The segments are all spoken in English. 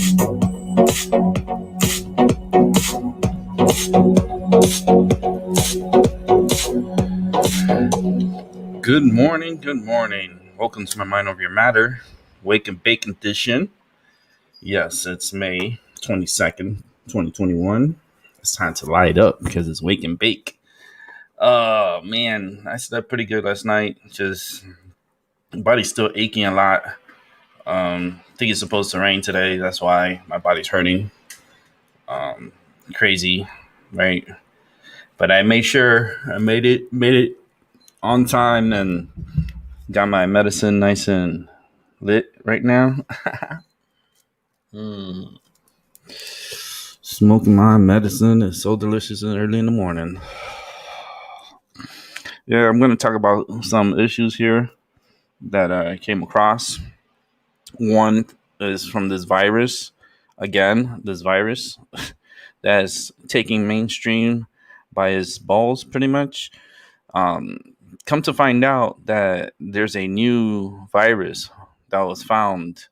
Good morning, good morning. Welcome to my Mind Over Your Matter Wake and Bake edition. Yes, it's May 22nd, 2021. It's time to light up because it's Wake and Bake. Oh, man, I slept pretty good last night. Just, body's still aching a lot. I think it's supposed to rain today. That's why my body's hurting. Crazy, right? But I made sure I made it on time and got my medicine nice and lit right now. Smoking my medicine is so delicious and early in the morning. Yeah, I'm going to talk about some issues here that I came across. One is from this virus. Again, this virus that's taking mainstream by its balls, pretty much. Um, Come to find out that there's a new virus that was found,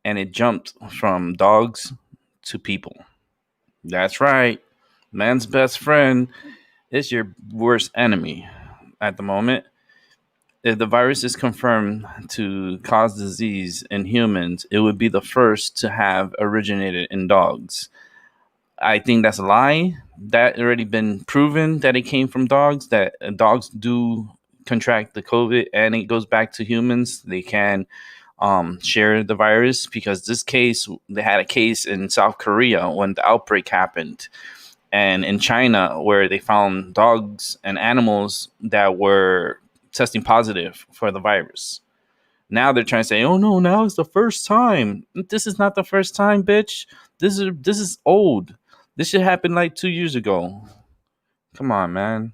and it jumped from dogs to people. That's right. Man's best friend is your worst enemy at the moment. If the virus is confirmed to cause disease in humans, it would be the first to have originated in dogs. I think that's a lie. That already been proven that it came from dogs, that dogs do contract the COVID and it goes back to humans. They can share the virus because they had a case in South Korea when the outbreak happened, and in China where they found dogs and animals that were testing positive for the virus. Now they're trying to say, "Oh no, now it's the first time." This is not the first time, bitch. This is old. This should happen like 2 years ago. Come on, man.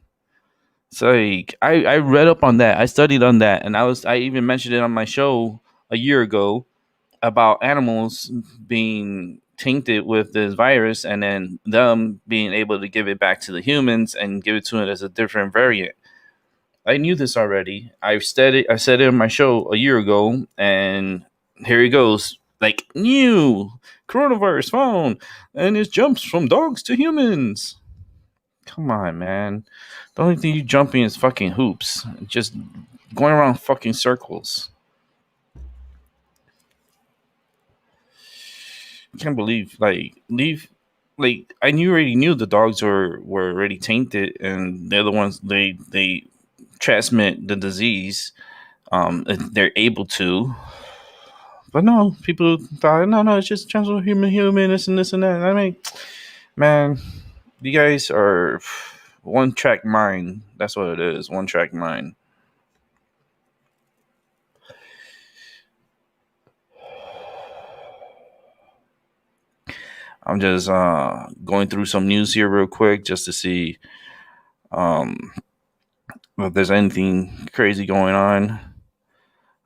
It's like I read up on that. I studied on that, and I even mentioned it on my show a year ago about animals being tainted with this virus and then them being able to give it back to the humans and give it to it as a different variant. I knew this already. I said it on my show a year ago, and here it goes. Like new coronavirus found, and it jumps from dogs to humans. Come on, man. The only thing you jumping is fucking hoops. Just going around fucking circles. Can't believe I already knew the dogs were already tainted and they're the ones they transmit the disease. They're able to, but no, people thought no, it's just transfer human this and that. I mean, man, you guys are one track mind. That's what it is, one track mind. I'm just going through some news here real quick just to see um, if there's anything crazy going on.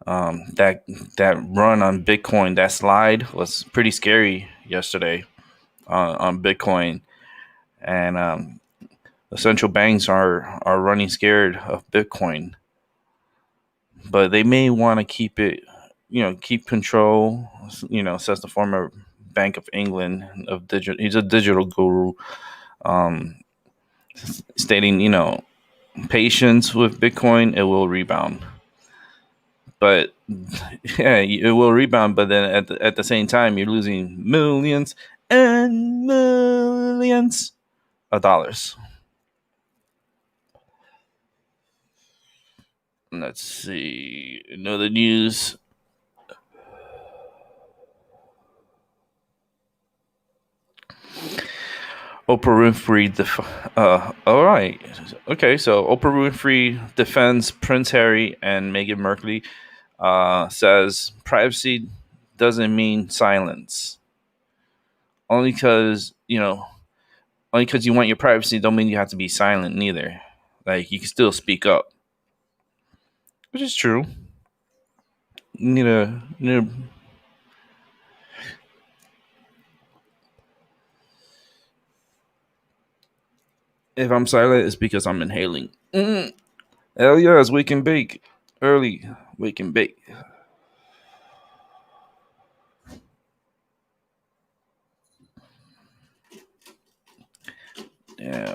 That run on Bitcoin, that slide was pretty scary yesterday on Bitcoin, and the central banks are running scared of Bitcoin, but they may want to keep it, keep control. Says the former Bank of England of digital. He's a digital guru, um, stating, patience with Bitcoin, it will rebound. But yeah, it will rebound. But then at the same time, you're losing millions and millions of dollars. Let's see another news. Oprah Winfrey. All right. Okay, so Oprah Winfrey defends Prince Harry and Meghan Markle. Says privacy doesn't mean silence. Only because you want your privacy don't mean you have to be silent neither. Like you can still speak up, which is true. You need a if I'm silent, it's because I'm inhaling. Hell yes, we can bake early. We can bake.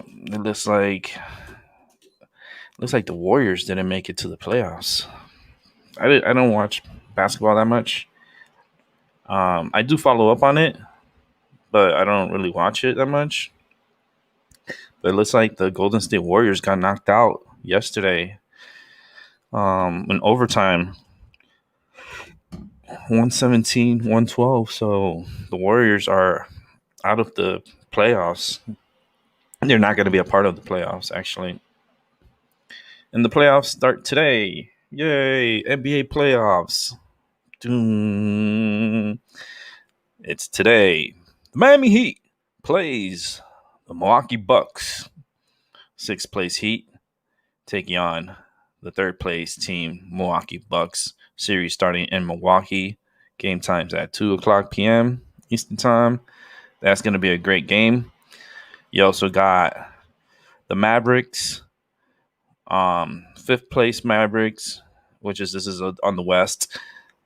It looks like the Warriors didn't make it to the playoffs. I don't watch basketball that much. I do follow up on it, but I don't really watch it that much. But it looks like the Golden State Warriors got knocked out yesterday in overtime, 117, 112. So the Warriors are out of the playoffs. They're not going to be a part of the playoffs, actually. And the playoffs start today. Yay, NBA playoffs. Doom. It's today. The Miami Heat plays the Milwaukee Bucks. Sixth place Heat taking on the third place team, Milwaukee Bucks. Series starting in Milwaukee. Game times at 2 o'clock p.m. Eastern Time. That's going to be a great game. You also got the Mavericks, fifth place Mavericks, this is on the West,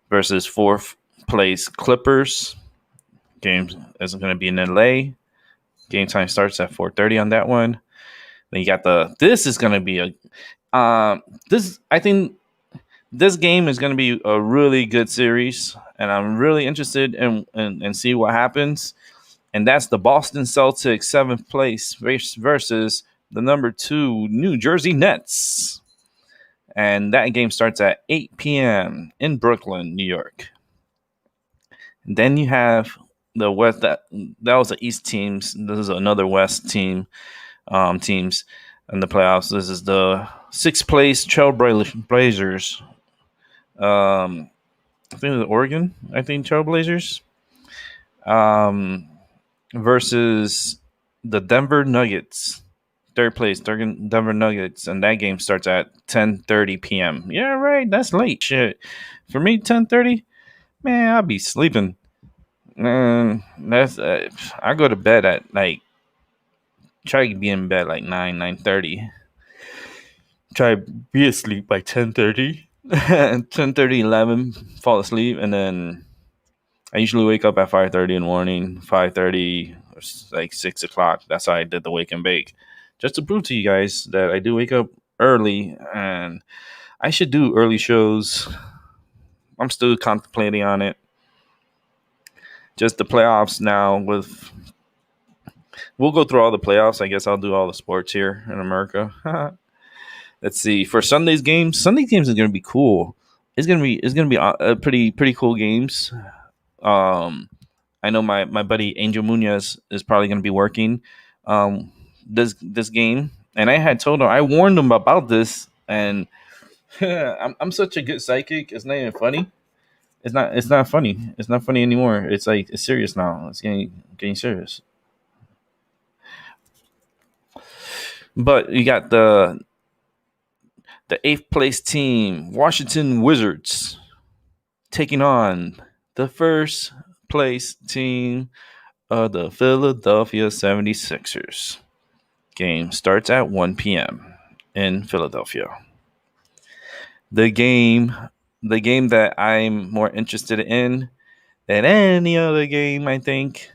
versus fourth place Clippers. Game is going to be in LA. Game time starts at 4:30 on that one. Then you got this is going to be I think this game is going to be a really good series, and I'm really interested in see what happens. And that's the Boston Celtics 7th place versus the number 2 New Jersey Nets. And that game starts at 8 p.m. in Brooklyn, New York. And then you have the West. That was the East teams. This is another West teams in the playoffs. This is the 6th place Trailblazers. I think it was Oregon. Trailblazers. Versus the Denver Nuggets, third place Denver Nuggets, and that game starts at 10:30 p.m. Yeah, right. That's late. Shit, for me, 10:30. Man, I'll be sleeping. That's I go to bed at try to be in bed like 9:30. Try to be asleep by 10:30. 10:30, 11, fall asleep, and then I usually wake up at 5:30 in the morning, 5:30, like 6 o'clock. That's how I did the wake and bake. Just to prove to you guys that I do wake up early, and I should do early shows. I'm still contemplating on it. Just the playoffs now we'll go through all the playoffs. I guess I'll do all the sports here in America. Let's see. For Sunday's games is going to be cool. It's going to be a pretty cool games. I know my buddy Angel Munoz is probably going to be working this game, and I had told him, I warned him about this, and I'm such a good psychic. It's not even funny. It's not funny. It's not funny anymore. It's like it's serious now. It's getting serious. But you got the 8th place team, Washington Wizards, taking on the first place team of the Philadelphia 76ers. Game starts at 1 p.m. in Philadelphia. The game that I'm more interested in than any other game, I think,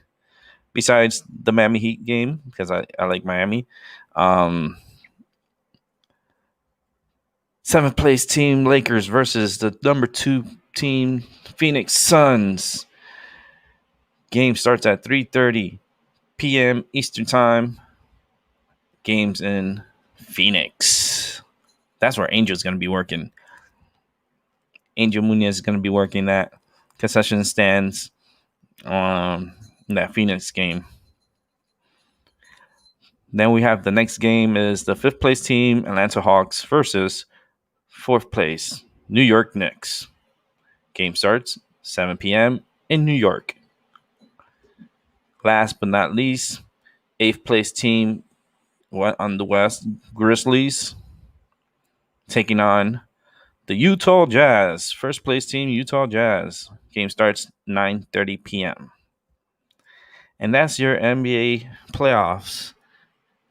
besides the Miami Heat game, because I like Miami. 7th place team Lakers versus the number 2 team Phoenix Suns. Game starts at 3:30 p.m. Eastern Time. Games in Phoenix. That's where Angel's going to be working. Angel Munoz is going to be working that concession stands in that Phoenix game. Then we have the next game is the 5th place team Atlanta Hawks versus 4th place New York Knicks. Game starts 7 p.m. in New York. Last but not least, 8th place team on the West, Grizzlies, taking on the Utah Jazz. First place team, Utah Jazz. Game starts 9:30 p.m. And that's your NBA playoffs.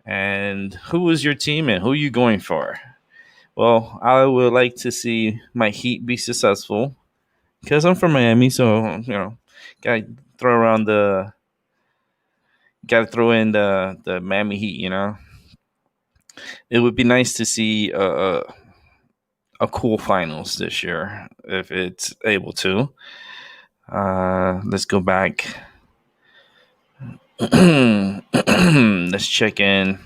And who is your team and who are you going for? Well, I would like to see my Heat be successful because I'm from Miami, so gotta throw in the Miami Heat, It would be nice to see a cool finals this year if it's able to. Let's go back. Let's check in.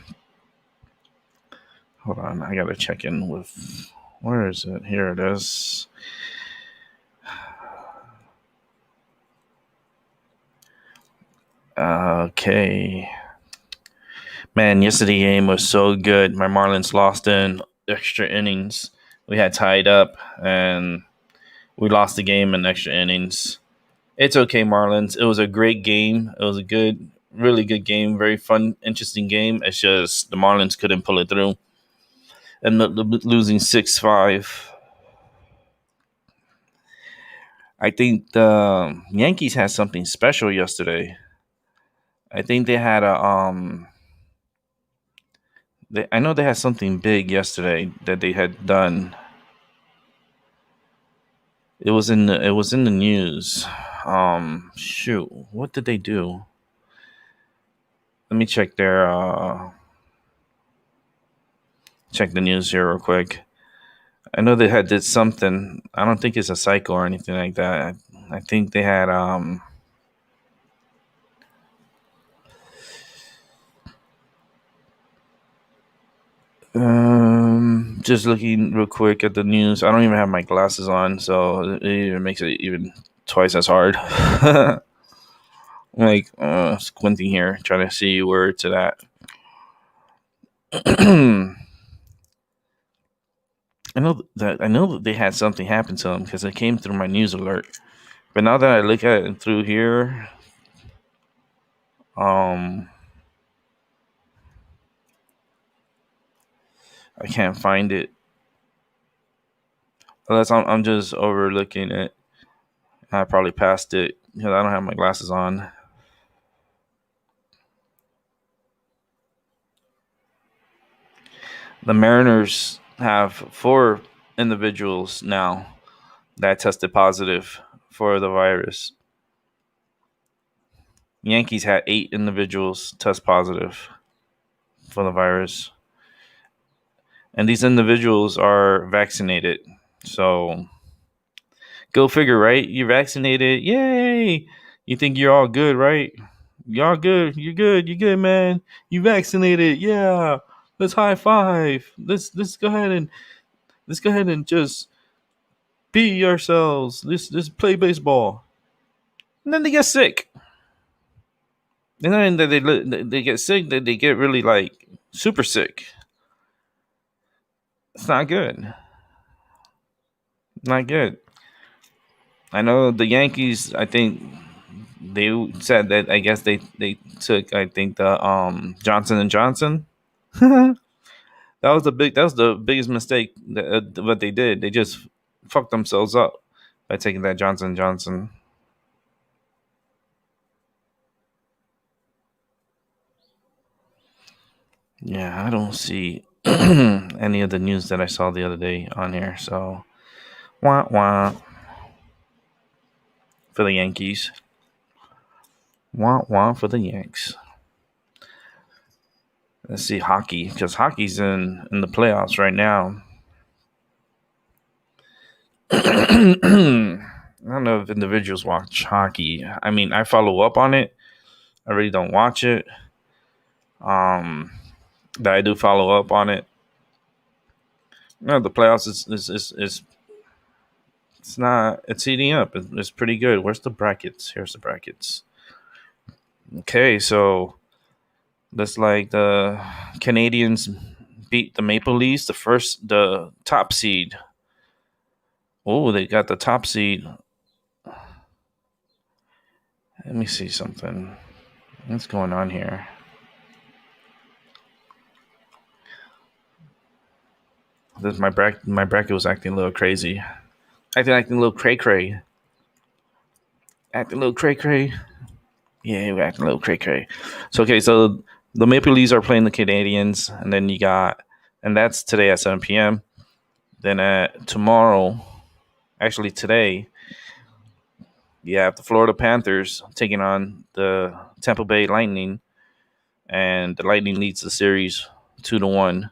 Hold on, I gotta check in with. Where is it? Here it is. Okay. Man, yesterday game was so good. My Marlins lost in extra innings. We had tied up and we lost the game in extra innings. It's okay, Marlins. It was a great game. It was a good, really good game. Very fun, interesting game. It's just the Marlins couldn't pull it through. And losing 6-5. I think the Yankees had something special yesterday. I think they had I know they had something big yesterday that they had done. It was in the news. Shoot, what did they do? Let me check check the news here real quick. I know they had did something. I don't think it's a cycle or anything like that. I think they had just looking real quick at the news. I don't even have my glasses on, so it even makes it even twice as hard. I'm like squinting here, trying to see where it's at. I know that they had something happen to them because it came through my news alert. But now that I look at it through here, I can't find it. Unless I'm just overlooking it. I probably passed it because I don't have my glasses on. The Mariners have 4 individuals now that tested positive for the virus. Yankees had 8 individuals test positive for the virus. And these individuals are vaccinated. So go figure, right? You're vaccinated. Yay. You think you're all good, right? Y'all good. You're good. You're good, man. You vaccinated. Yeah. Let's high five. Let's go ahead and just be ourselves. Let's play baseball. And then they get sick. And then they get sick. They get really like super sick. It's not good. Not good. I know the Yankees. I think they said that. I guess they took. I think the Johnson and Johnson. That was the biggest mistake that what they did. They just fucked themselves up by taking that Johnson and Johnson. Yeah, I don't see any of the news that I saw the other day on here. So, wah wah for the Yankees. Wah wah for the Yanks. Let's see hockey because hockey's in the playoffs right now. I don't know if individuals watch hockey. I mean, I follow up on it. I really don't watch it. But I do follow up on it. No, the playoffs is it's not it's heating up. It's pretty good. Where's the brackets? Here's the brackets. Okay, so that's like the Canadians beat the Maple Leafs, the top seed. Oh, they got the top seed. Let me see something. What's going on here? This my bracket was acting a little crazy. Acting a little cray cray. Acting a little cray cray. Yeah, we're acting a little cray cray. So okay, so the Maple Leafs are playing the Canadians, and then you got, and that's today at 7 p.m. Then tomorrow, actually today, you have the Florida Panthers taking on the Tampa Bay Lightning, and the Lightning leads the series 2-1.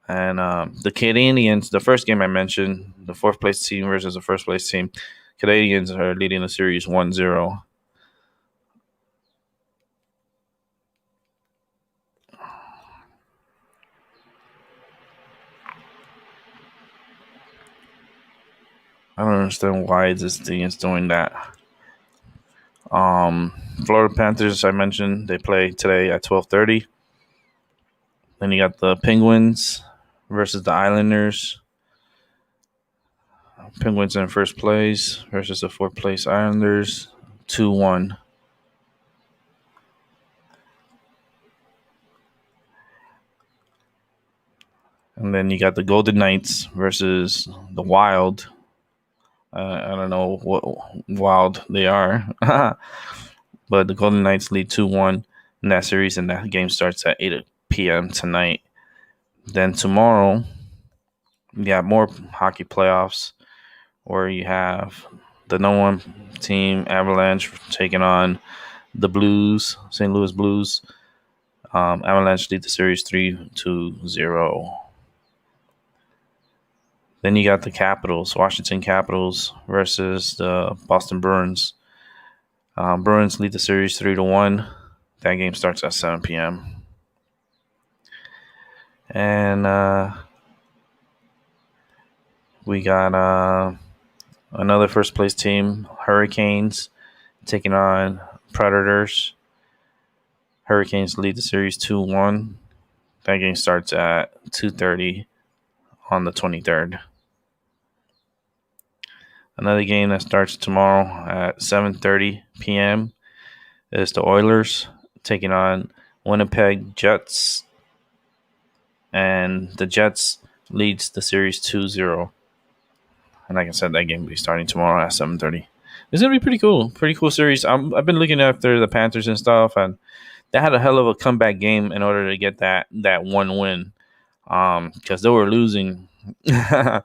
And the Canadians, the first game I mentioned, the fourth place team versus the first place team, Canadians are leading the series 1-0. I don't understand why this thing is doing that. Florida Panthers, I mentioned, they play today at 12:30. Then you got the Penguins versus the Islanders. Penguins in first place versus the fourth place Islanders. 2-1. And then you got the Golden Knights versus the Wild. I don't know what Wild they are. But the Golden Knights lead 2-1 in that series, and that game starts at 8 p.m. tonight. Then tomorrow, you got more hockey playoffs where you have the number one team, Avalanche, taking on the Blues, St. Louis Blues. Avalanche lead the series 3-0. Then you got the Capitals, Washington Capitals versus the Boston Bruins. Bruins lead the series 3-1. That game starts at 7 p.m. And we got another first place team, Hurricanes, taking on Predators. Hurricanes lead the series 2-1. That game starts at 2:30 on the 23rd. Another game that starts tomorrow at 7:30 p.m. is the Oilers taking on Winnipeg Jets. And the Jets leads the series 2-0. And like I said, that game will be starting tomorrow at 7:30. It's going to be pretty cool. Pretty cool series. I've been looking after the Panthers and stuff, and they had a hell of a comeback game in order to get that one win. Because they were losing that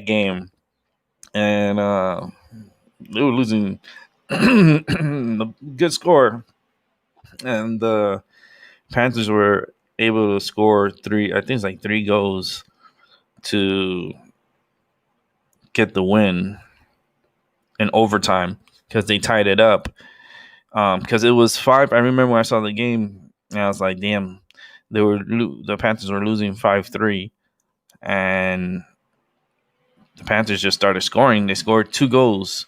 game. And they were losing a good score. And the Panthers were able to score three goals to get the win in overtime because they tied it up. Because it was 5. I remember when I saw the game, and I was like, damn, the Panthers were losing 5-3. And the Panthers just started scoring. They scored 2 goals,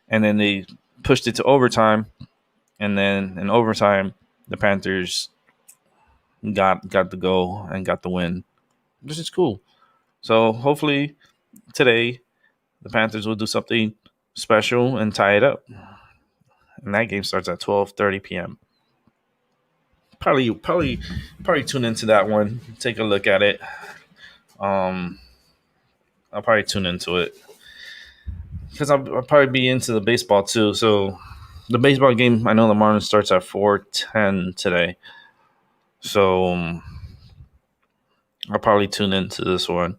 and then they pushed it to overtime. And then in overtime, the Panthers got the goal and got the win, which is cool. So hopefully today the Panthers will do something special and tie it up. And that game starts at 12:30 p.m. Probably tune into that one. Take a look at it. I'll probably tune into it because I'll probably be into the baseball too. So the baseball game, I know the Marlins starts at 4:10 today. So I'll probably tune into this one.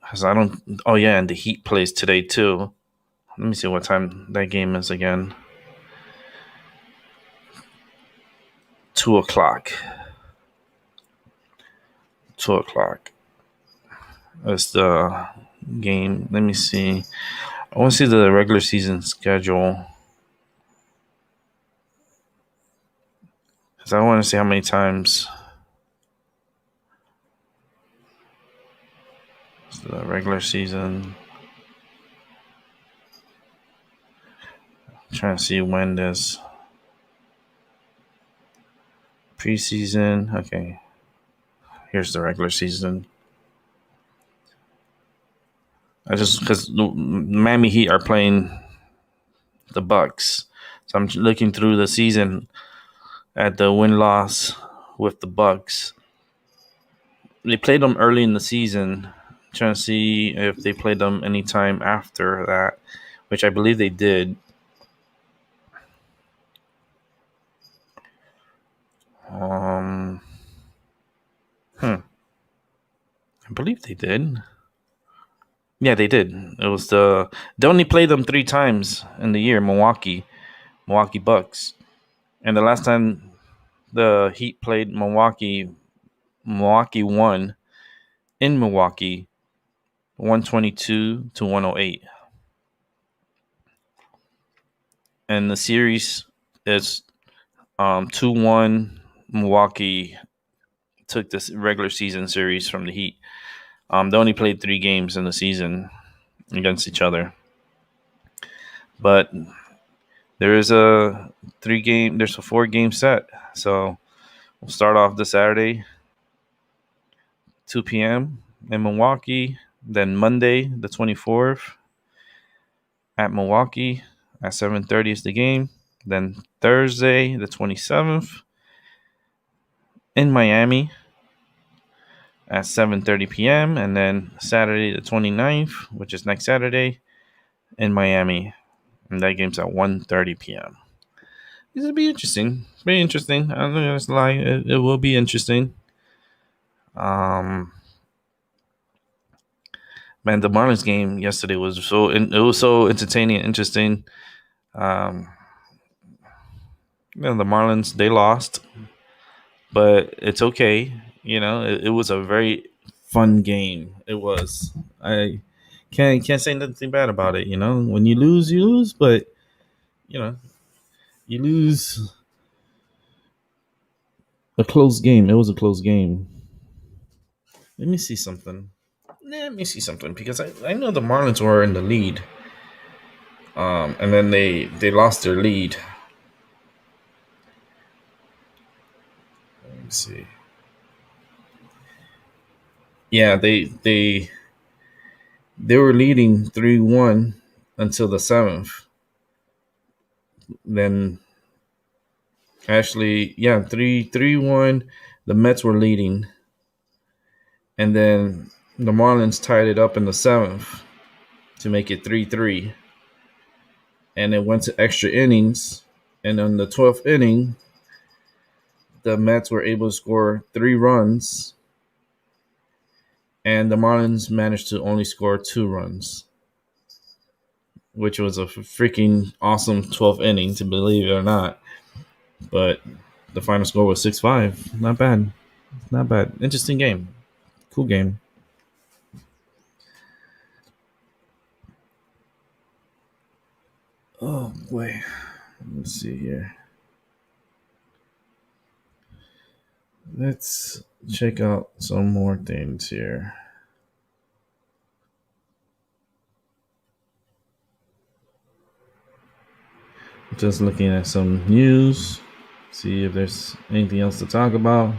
Because I don't. Oh, yeah, and the Heat plays today, too. Let me see what time that game is again. 2 o'clock. 2 o'clock. That's the game. Let me see. I want to see the regular season schedule. Because I want to see how many times the regular season. I'm trying to see when this preseason. Okay. Here's the regular season. Because the Miami Heat are playing the Bucks. So I'm looking through the season at the win-loss with the Bucks. They played them early in the season. I'm trying to see if they played them anytime after that, which I believe they did. I believe they did. Yeah, they did. It was they only played them 3 times in the year. Milwaukee Bucks, and the last time the Heat played Milwaukee Milwaukee won in Milwaukee, 122 to 108. And the series is 2-1. Milwaukee took this regular season series from the Heat. They only played 3 games in the season against each other. But there's a 4-game set. So we'll start off this Saturday, 2 p.m. in Milwaukee. Then Monday, the 24th, at Milwaukee at 7:30 is the game. Then Thursday, the 27th, in Miami at 7:30 p.m. And then Saturday, the 29th, which is next Saturday, in Miami. And that game's at 1:30 p.m. This will be interesting. Very interesting. I'm not gonna lie, it will be interesting. Man, the Marlins game yesterday was so entertaining and interesting. Um, the Marlins, they lost, but it's okay. It was a very fun game. It was. I can't say nothing bad about it. When you lose, you lose, but you know you lose a close game. It was a close game. Let me see something. Because I know the Marlins were in the lead, and then they lost their lead. Let me see. Yeah, they were leading 3-1 until the 7th. Then actually, yeah, 3-1. The Mets were leading, and then the Marlins tied it up in the 7th to make it 3-3. And it went to extra innings, and on the 12th inning, the Mets were able to score 3 runs, and the Marlins managed to only score 2 runs, which was a freaking awesome 12th inning, to believe it or not. But the final score was 6-5. Not bad. Not bad. Interesting game. Cool game. Oh, boy. Let's see here. Let's check out some more things here. Just looking at some news. See if there's anything else to talk about.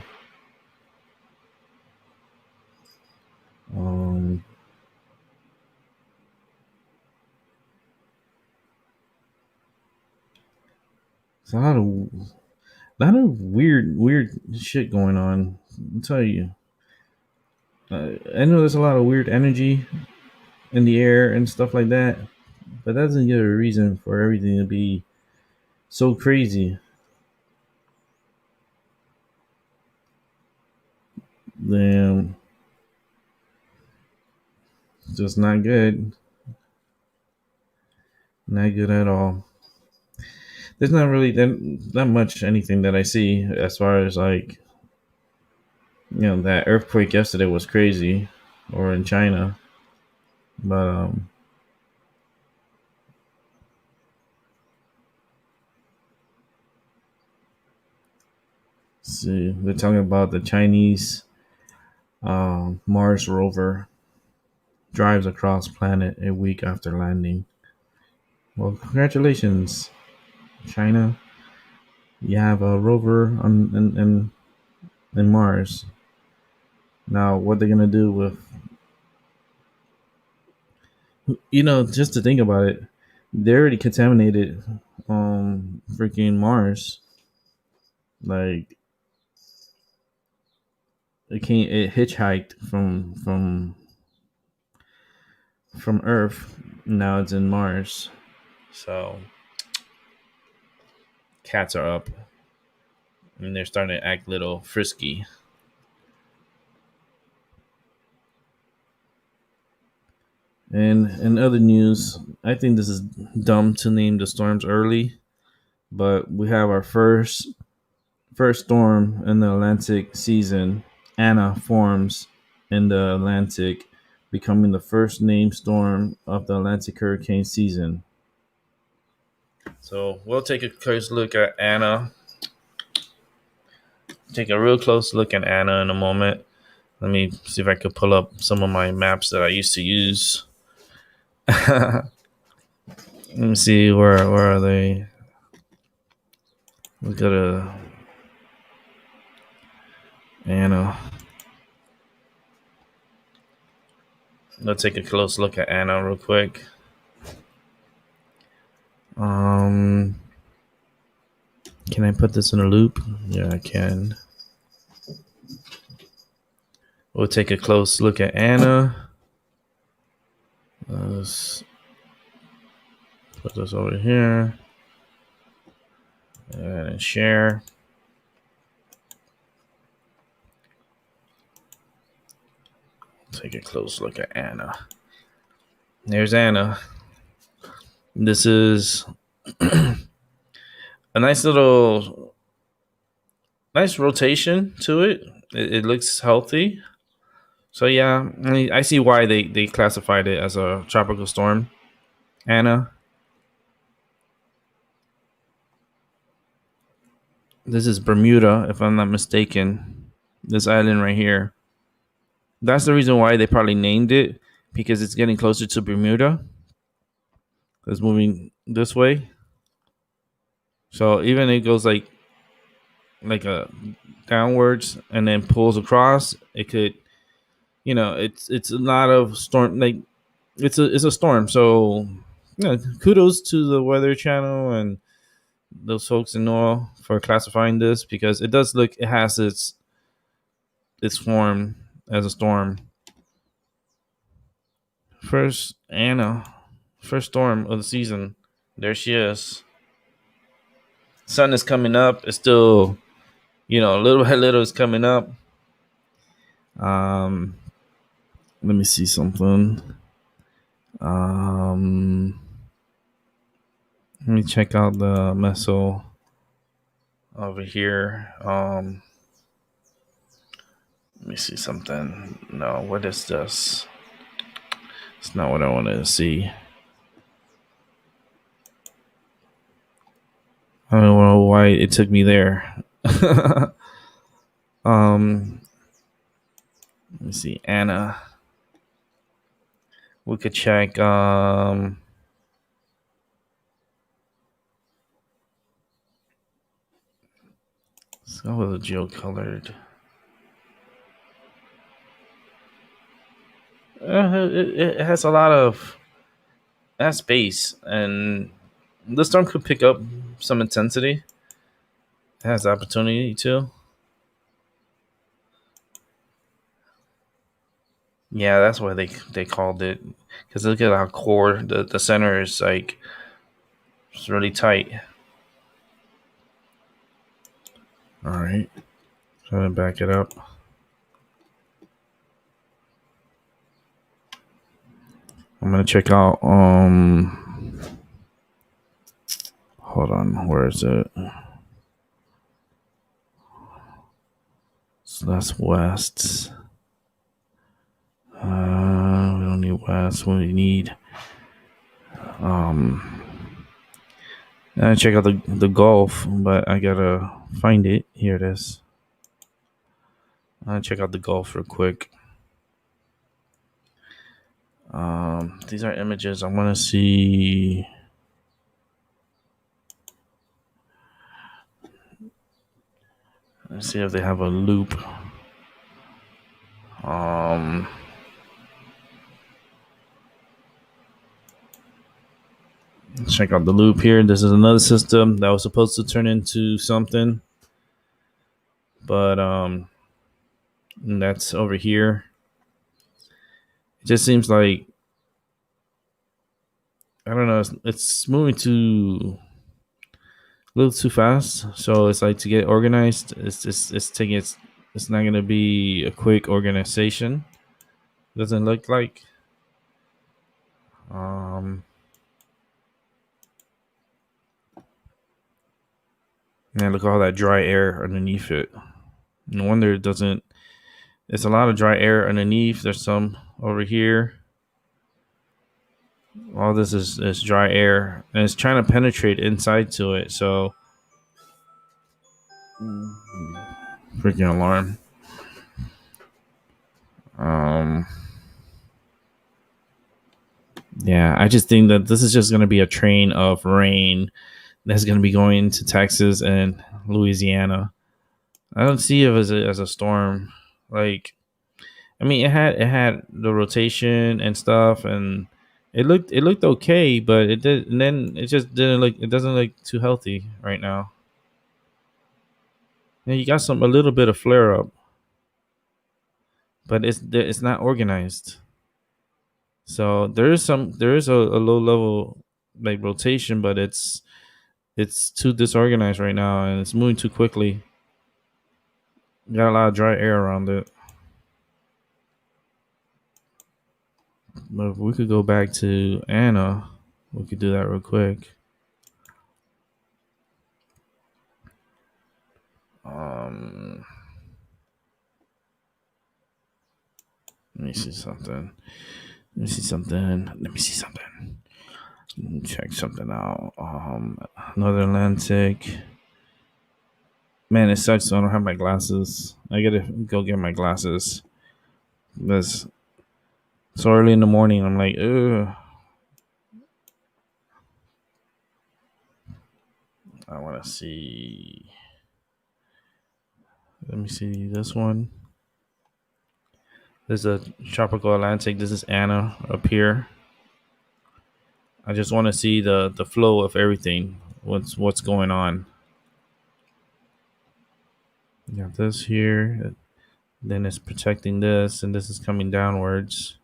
It's a lot of weird shit going on. I'll tell you. I know there's a lot of weird energy in the air and stuff like that, but that doesn't give a reason for everything to be so crazy. Damn, just not good. Not good at all. There's not really that much anything that I see as far as like, that earthquake yesterday was crazy, or in China, but see, they're talking about the Chinese Mars rover drives across planet a week after landing. Well, congratulations, China. You have a rover in Mars. Now, what they're gonna do with, just to think about it, they already contaminated freaking Mars. Like, it hitchhiked from Earth. Now it's in Mars. So cats are up, and they're starting to act a little frisky. And in other news, I think this is dumb to name the storms early, but we have our first storm in the Atlantic season. Anna forms in the Atlantic, becoming the first named storm of the Atlantic hurricane season. So we'll take a close look at Anna. Take a real close look at Anna in a moment. Let me see if I could pull up some of my maps that I used to use. Let me see where are they? We got a Anna. Let's take a close look at Anna real quick. Can I put this in a loop? Yeah, I can. We'll take a close look at Anna. Let's put this over here and share. Take a close look at Anna. There's Anna. This is a nice rotation to it. It looks healthy. So yeah, I see why they classified it as a tropical storm. Anna. This is Bermuda, if I'm not mistaken. This island right here. That's the reason why they probably named it, because it's getting closer to Bermuda. It's moving this way. So even it goes like a downwards and then pulls across, it could, it's a lot of storm, like it's a storm. So kudos to the Weather Channel and those folks in NOAA for classifying this, because it has its form as a storm. First Anna, first storm of the season. There she is. Sun is coming up. It's still, little by little is coming up. Um, Let me see something. Let me check out the meso over here. Let me see something. No, what is this? It's not what I wanted to see. I don't know why it took me there. Let me see, Anna. We could check. Let's go with a geocolored. It has a lot of space, and the storm could pick up some intensity. It has the opportunity to. Yeah, that's why they called it. Because look at how core the center is like. It's really tight. All right, trying to back it up. I'm gonna check out. Hold on, where is it? So that's west. We don't need west. We need. I check out the Gulf, but I gotta find it. Here it is. I'll check out the Gulf real quick. These are images. I want to see. Let's see if they have a loop. Check out the loop here. This is another system that was supposed to turn into something, but that's over here. It just seems like, I don't know. It's moving a little too fast. So it's like, to get organized, it's not gonna be a quick organization. Doesn't look like. Man, look at all that dry air underneath it. No wonder it doesn't. It's a lot of dry air underneath. There's some over here. All this is dry air, and it's trying to penetrate inside to it. So, freaking alarm. Um, yeah, I just think that this is just going to be a train of rain that's going to be going to Texas and Louisiana. I don't see it as a storm. Like, I mean, it had the rotation and stuff, and it looked okay, but it did, and then it just didn't look. It doesn't look too healthy right now. And you got a little bit of flare up, but it's not organized. So there is a low level like rotation, but it's too disorganized right now, and it's moving too quickly. Got a lot of dry air around it. But if we could go back to Anna, we could do that real quick. Um, Let me see something. Let me see something. Let me see something. Check something out. Northern Atlantic. Man, it sucks. I don't have my glasses. I gotta go get my glasses. It's so early in the morning. I'm like, ugh. I want to see. Let me see this one. There's a tropical Atlantic. This is Anna up here. I just want to see the flow of everything. What's going on? You got this here. Then it's protecting this, and this is coming downwards.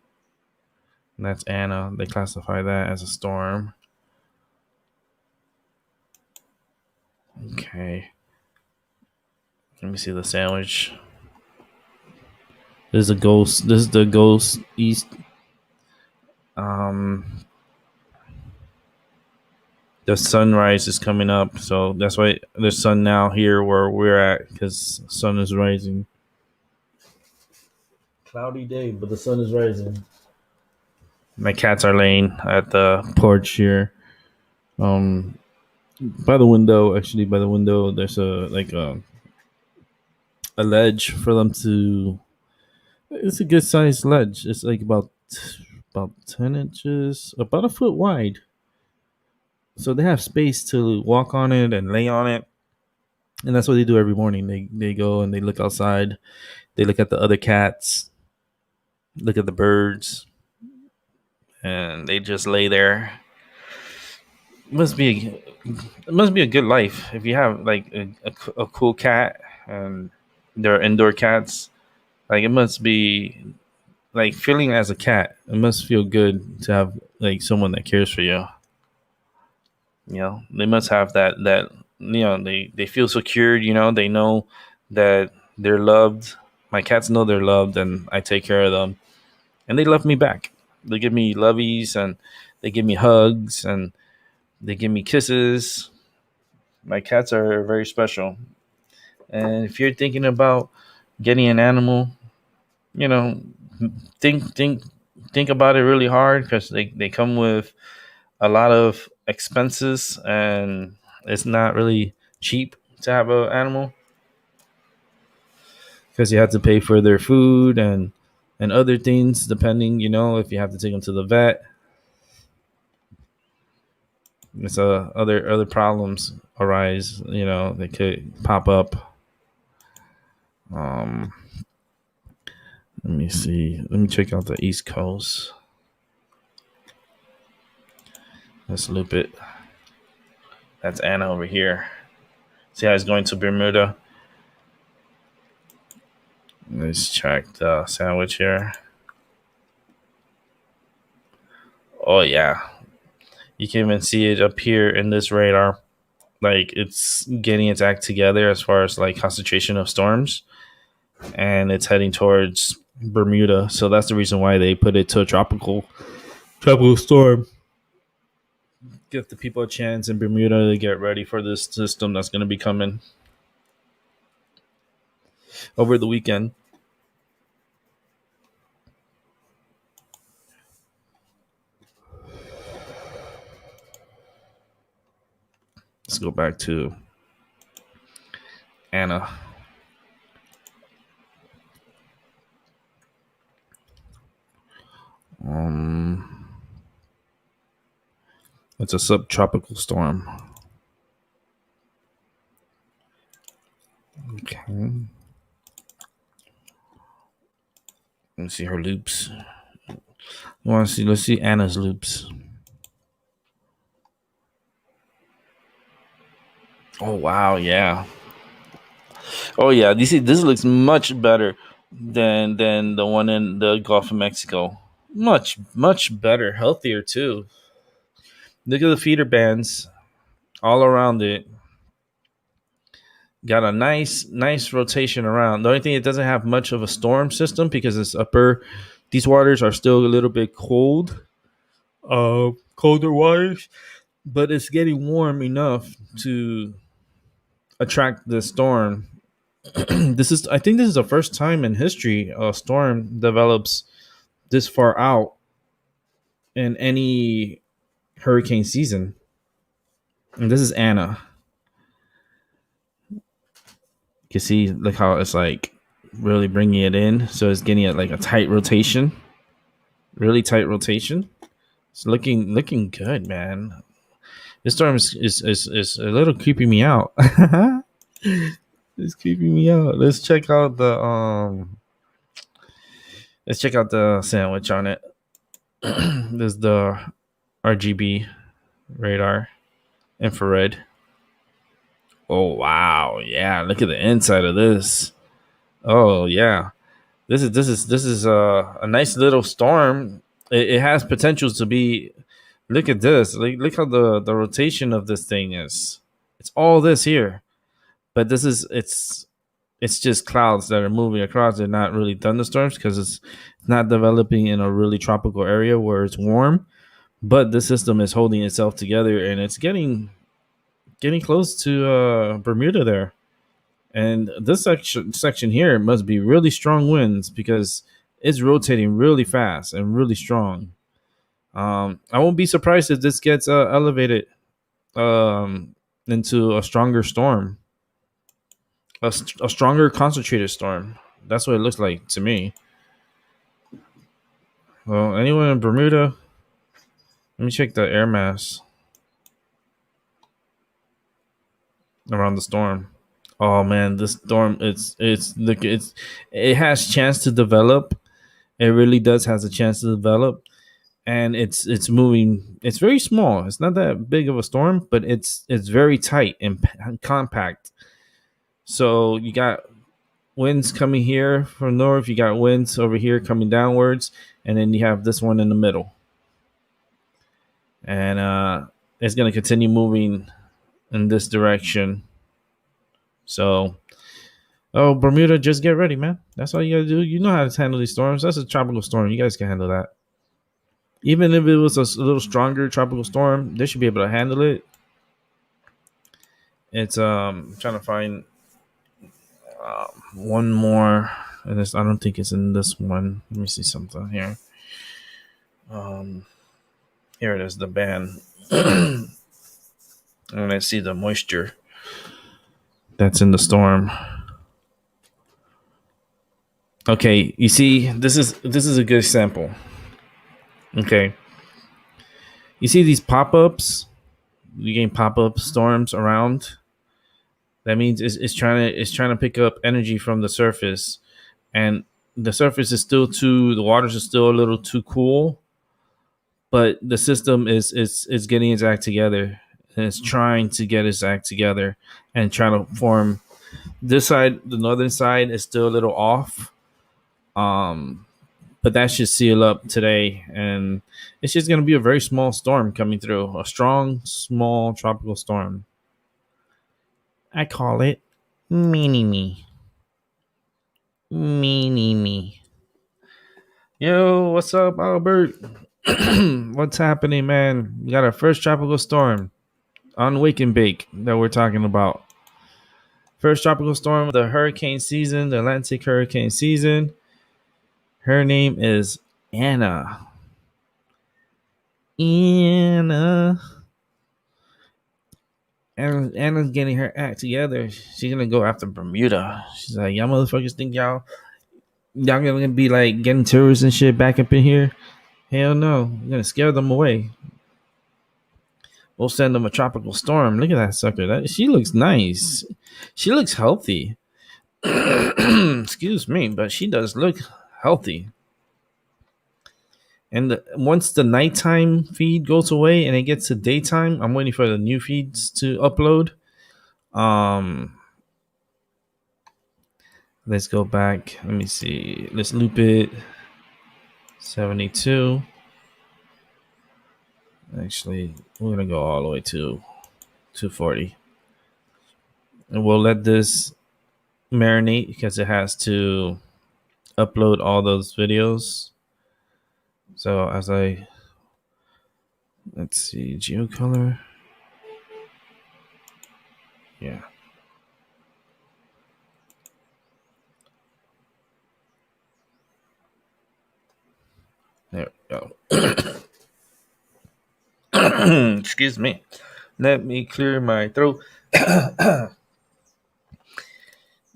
And that's Anna. They classify that as a storm. Okay. Let me see the sandwich. This is a ghost. This is the ghost east. Um, the sunrise is coming up, so that's why there's sun now here where we're at because sun is rising. Cloudy day, but the sun is rising. My cats are laying at the porch here. Um, by the window, actually, by the window, there's a ledge for them to. It's a good sized ledge. It's like about 10 inches, about a foot wide. So they have space to walk on it and lay on it, and that's what they do every morning. They go and they look outside. They look at the other cats, look at the birds, and they just lay there. It must be a good life if you have like a cool cat and they're indoor cats. Like it must be like feeling as a cat. It must feel good to have like someone that cares for you. You know, they must have that they feel secured. You know, they know that they're loved. My cats know they're loved, and I take care of them, and they love me back. They give me lovies and they give me hugs and they give me kisses. My cats are very special. And if you're thinking about getting an animal, you know, think think think about it really hard because they come with a lot of expenses and it's not really cheap to have an animal because you have to pay for their food and other things depending, if you have to take them to the vet. It's other problems arise, they could pop up. um Let me see. Let me check out the East Coast. Let's loop it. That's Anna over here. See how it's going to Bermuda? Let's check the sandwich here. Oh, yeah. You can even see it up here in this radar. Like, it's getting its act together as far as, like, concentration of storms. And it's heading towards Bermuda. So that's the reason why they put it to a tropical storm. Give the people a chance in Bermuda to get ready for this system that's going to be coming over the weekend. let's go back to Anna. It's a subtropical storm. Okay. Let's see her loops. You want to see? Let's see Anna's loops. Oh wow, yeah. Oh yeah, you see, this looks much better than the one in the Gulf of Mexico. Much better, healthier too. Look at the feeder bands all around it. Got a nice rotation around. The only thing, it doesn't have much of a storm system because it's upper. These waters are still a little bit cold, colder waters, but it's getting warm enough to attract the storm. I think this is the first time in history a storm develops this far out in any hurricane season. And this is Anna. You can see, look how it's like really bringing it in. So it's getting it like a tight rotation, really tight rotation. It's looking good, man. This storm is a little creeping me out. It's creeping me out. Let's check out the sandwich on it. This is the RGB radar, infrared. Oh wow, yeah! Look at the inside of this. Oh yeah, this is a nice little storm. It has potential to be. Look at this. Look how the rotation of this thing is. It's all this here, but it's just clouds that are moving across. They're not really thunderstorms because it's not developing in a really tropical area where it's warm. But the system is holding itself together, and it's getting close to Bermuda there. And this section here must be really strong winds because it's rotating really fast and really strong. I won't be surprised if this gets elevated into a stronger storm, a stronger concentrated storm. That's what it looks like to me. Well, anyone in Bermuda? Let me check the air mass around the storm. Oh man, this storm it has chance to develop. It really does has a chance to develop, and it's moving. It's very small. It's not that big of a storm, but it's very tight and compact. So you got winds coming here from north. You got winds over here coming downwards, and then you have this one in the middle, and it's gonna continue moving in this direction. So, oh, Bermuda, just get ready, man. That's all you gotta do. You know how to handle these storms. That's a tropical storm. You guys can handle that. Even if it was a little stronger tropical storm, they should be able to handle it. It's trying to find one more. And I don't think it's in this one. Let me see something here. Um, Here it is, the band. And I see the moisture that's in the storm. Okay, you see, this is a good sample. Okay, you see these pop-ups. You getting pop-up storms around. That means it's trying to pick up energy from the surface, and the surface is still too. The waters are still a little too cool, but the system is getting its act together, and it's trying to get its act together and trying to form. This side, the northern side, is still a little off. Um, but that should seal up today, and it's just going to be a very small storm coming through. A strong, small tropical storm. I call it mini me. Mini me. Yo, what's up, Albert? What's happening, man? We got our first tropical storm on Wake and Bake that we're talking about. First tropical storm of the hurricane season, the Atlantic hurricane season. Her name is Anna. Anna. Anna's getting her act together. She's gonna go after Bermuda. She's like, y'all motherfuckers think y'all gonna be like getting tourists and shit back up in here? Hell no. We're gonna scare them away. We'll send them a tropical storm. Look at that sucker. She looks nice. She looks healthy. Excuse me, but she does look healthy. And once the nighttime feed goes away and it gets to daytime, I'm waiting for the new feeds to upload. Let's go back. Let me see. Let's loop it. 72. Actually, we're gonna go all the way to 240, and we'll let this marinate because it has to upload all those videos. So let's see, geocolor. Yeah. There we go. Excuse me. Let me clear my throat.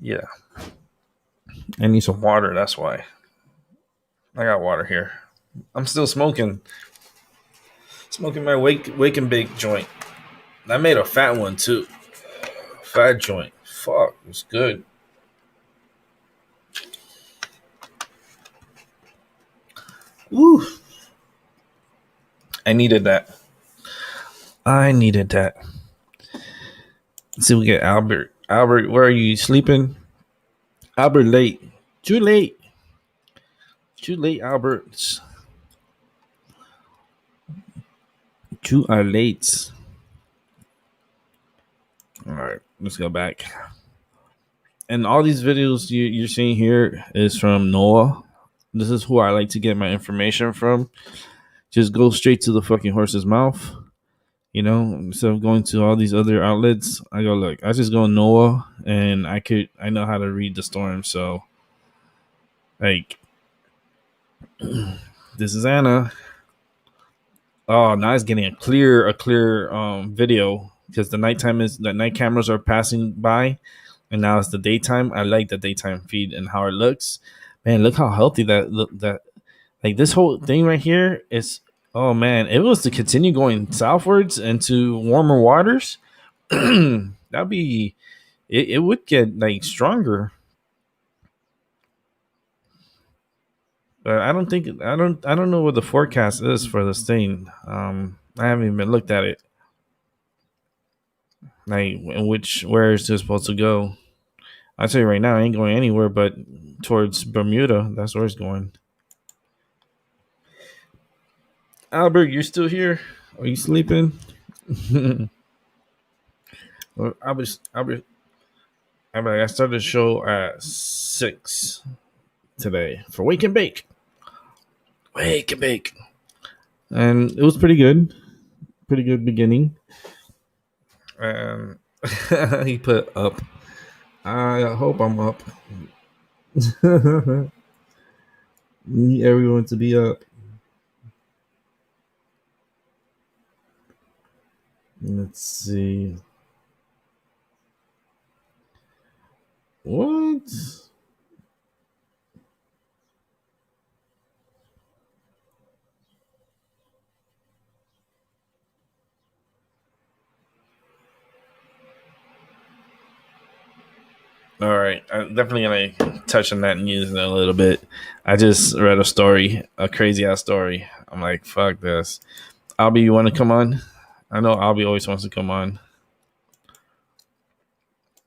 Yeah. I need some water, that's why. I got water here. I'm still smoking. Smoking my wake and bake joint. I made a fat one too. Fat joint. Fuck, it's good. Woo. I needed that. Let's see, we get Albert. Albert, where are you sleeping? Albert, late. Too late. Too late, Albert. You are late. All right, let's go back. And all these videos you're seeing here is from Noah. This is who I like to get my information from. Just go straight to the fucking horse's mouth. You know, instead of going to all these other outlets, I go, look, I just go Noah, and I know how to read the storm. So, like, this is Anna. Oh, now it's getting a clear video because the night cameras are passing by, and now it's the daytime. I like the daytime feed and how it looks. Man, look how healthy that like this whole thing right here is. Oh man, if it was to continue going southwards into warmer waters, that'd be it would get like stronger. But I don't know what the forecast is for this thing. I haven't even looked at it. Like where is this supposed to go? I tell you right now, I ain't going anywhere but towards Bermuda. That's where it's going. Albert, you're still here? Are you sleeping? Albert, I started the show at 6 today for Wake and Bake. Wake and Bake. And it was pretty good. Pretty good beginning. He put up. I hope I'm up. Need everyone to be up. Let's see. What? All right, I'm definitely gonna touch on that news in a little bit. I just read a story, a crazy ass story. I'm like, fuck this. Albie, you want to come on? I know Albie always wants to come on.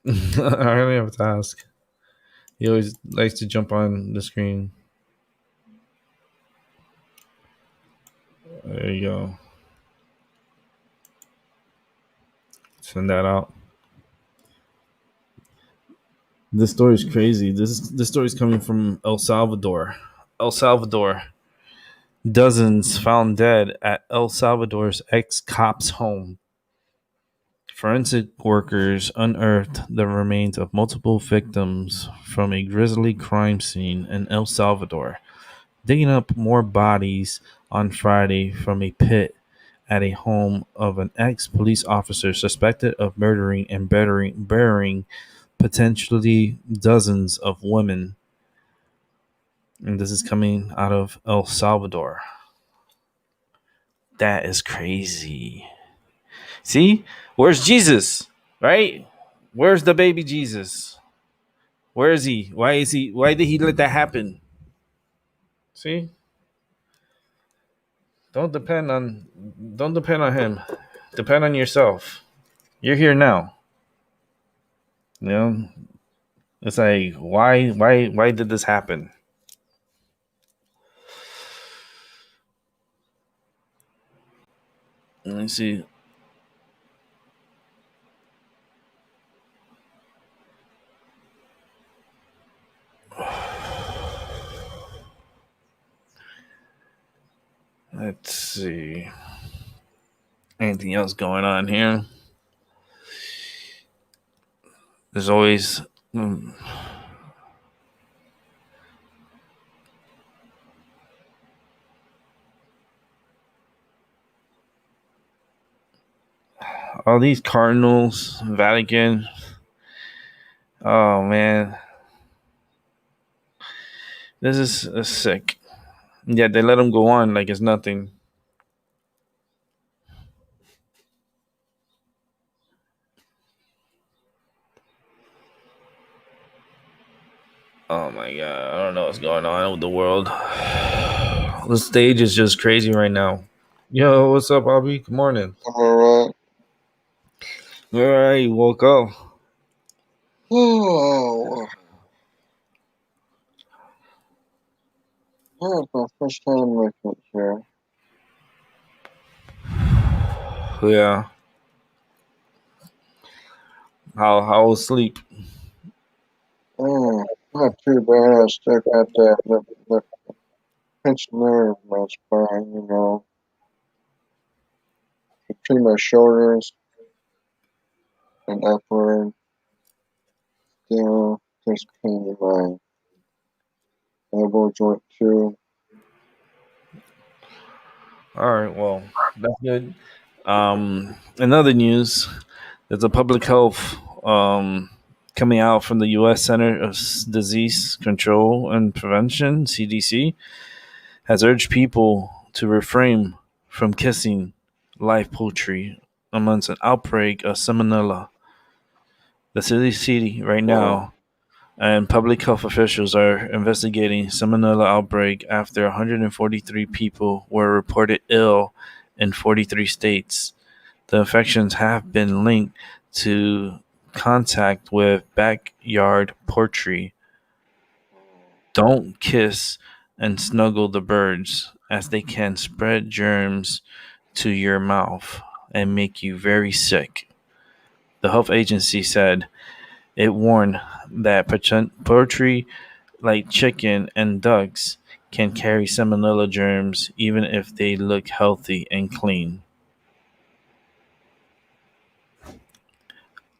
I really have to ask. He always likes to jump on the screen. There you go. Send that out. This story is crazy. This story is coming from El Salvador. El Salvador. Dozens found dead at El Salvador's ex-cop's home. Forensic workers unearthed the remains of multiple victims from a grisly crime scene in El Salvador, digging up more bodies on Friday from a pit at a home of an ex-police officer suspected of murdering and burying potentially dozens of women. And this is coming out of El Salvador. That is crazy. See? Where's Jesus? Right? Where's the baby Jesus? Where is he? Why did he let that happen? See? Don't depend on don't depend on him. Depend on yourself. You're here now. You know? It's like why did this happen? Let me see. Let's see. Anything else going on here? There's always all these Cardinals, Vatican. Oh man, this is sick. Yeah, they let him go on like it's nothing. Oh my god, I don't know what's going on with the world. The stage is just crazy right now. Yo, what's up, Bobby? Good morning. Alright. All right, you woke up. Oh, yeah, it's my first time making it here. Yeah. How was sleep? Not too bad. I still got that pinched nerve in my spine, between my shoulders and upward. Still, there's pain in my elbow joint too. All right, well, that's good. In other news, there's a public health coming out from the U.S. Center of Disease Control and Prevention (CDC) has urged people to refrain from kissing live poultry amongst an outbreak of salmonella. The city right Wow. now and public health officials are investigating salmonella outbreak after 143 people were reported ill in 43 states. The infections have been linked to contact with backyard poultry. Don't kiss and snuggle the birds as they can spread germs to your mouth and make you very sick. The health agency said it warned that poultry like chicken and ducks can carry salmonella germs even if they look healthy and clean.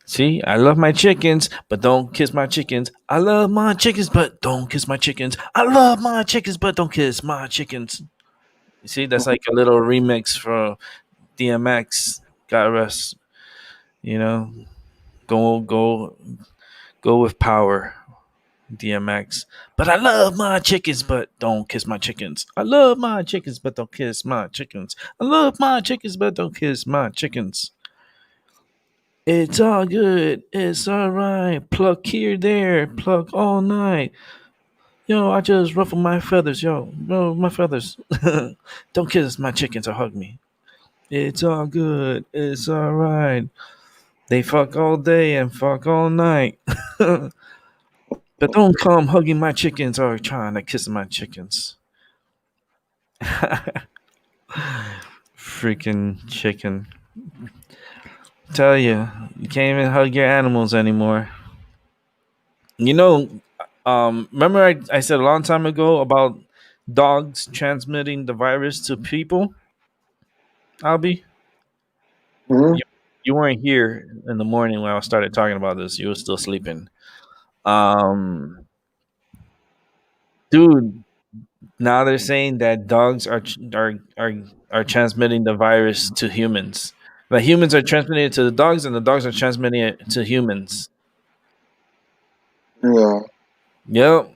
See, I love my chickens, but don't kiss my chickens. I love my chickens, but don't kiss my chickens. I love my chickens, but don't kiss my chickens. You see, that's like a little remix for DMX. God rest, you know, go go with power. DMX. But I love my chickens, but don't kiss my chickens. I love my chickens, but don't kiss my chickens. I love my chickens, but don't kiss my chickens. It's all good. It's all right. Pluck here, there. Pluck all night. Yo, I just ruffle my feathers. Yo, my feathers. Don't kiss my chickens or hug me. It's all good. It's all right. They fuck all day and fuck all night. But don't come hugging my chickens or trying to kiss my chickens. Freaking chicken. Tell you can't even hug your animals anymore. You know, remember I said a long time ago about dogs transmitting the virus to people? Albie, Hmm. you, you weren't here in the morning when I started talking about this. You were still sleeping. Um, Dude, now they're saying that dogs are are transmitting the virus to humans. The humans are transmitting it to the dogs, and the dogs are transmitting it to humans. Yeah. Yep.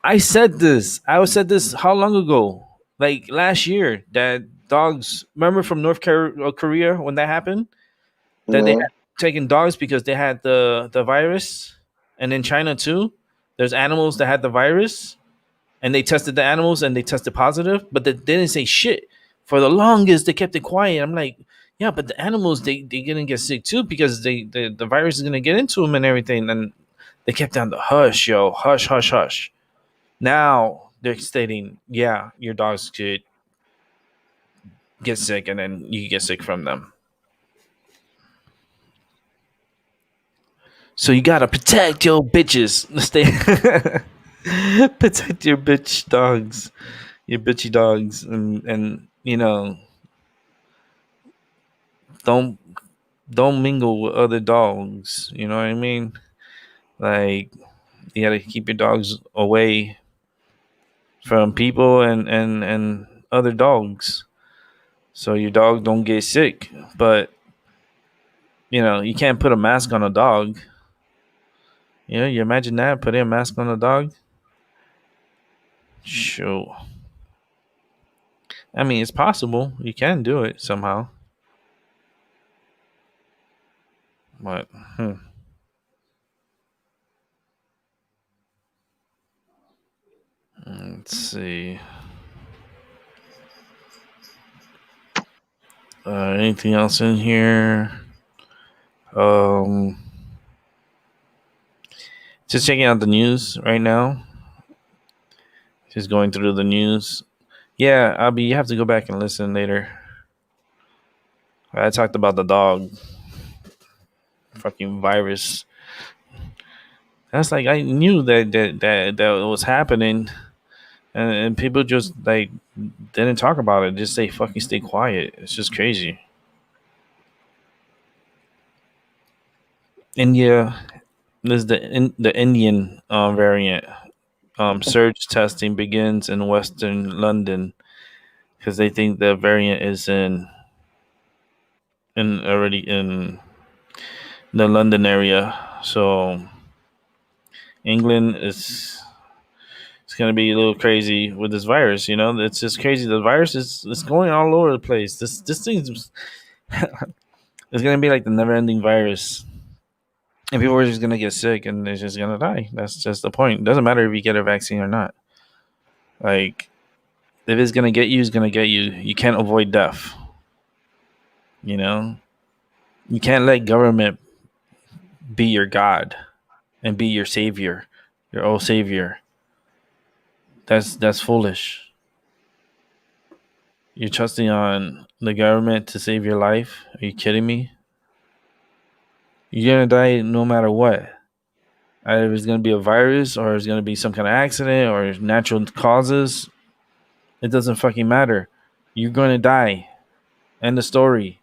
I said this. I said this how long ago? Like last year. That dogs. Remember from Korea when that happened? That they Yeah. had taken dogs because they had the virus, and in China too. There's animals that had the virus, and they tested the animals and they tested positive, but they didn't say shit. For the longest, they kept it quiet. I'm like, yeah, but the animals they gonna get sick too because the virus is gonna get into them and everything. And they kept on the hush, yo, hush, hush, hush. Now they're stating, yeah, your dogs could get sick and then you get sick from them. So you gotta protect your bitches. Stay protect your bitch dogs, your bitchy dogs, and don't don't mingle with other dogs. You know what I mean? Like you gotta keep your dogs away from people and other dogs, so your dog don't get sick. But you can't put a mask on a dog. You imagine that putting a mask on a dog. Sure. I mean, it's possible. You can do it somehow. But let's see. Anything else in here? Um, just checking out the news right now. Just going through the news. Yeah, Abby, you have to go back and listen later. I talked about the dog fucking virus. That's like I knew that was happening, and people just like didn't talk about it. Just say fucking stay quiet. It's just crazy. India, this is the Indian variant. Surge testing begins in Western London because they think the variant is in already in the London area. So England is it's gonna be a little crazy with this virus. It's just crazy. The virus is going all over the place. This thing is it's gonna be like the never ending virus, and people are just gonna get sick and they're just gonna die. That's just the point. It doesn't matter if you get a vaccine or not. Like if it's gonna get you, it's gonna get you. You can't avoid death. You know, you can't let government be your god and be your savior, your old savior. That's foolish. You're trusting on the government to save your life? Are you kidding me? You're gonna die no matter what. Either it's gonna be a virus or it's gonna be some kind of accident or natural causes. It doesn't fucking matter. You're gonna die. End the story.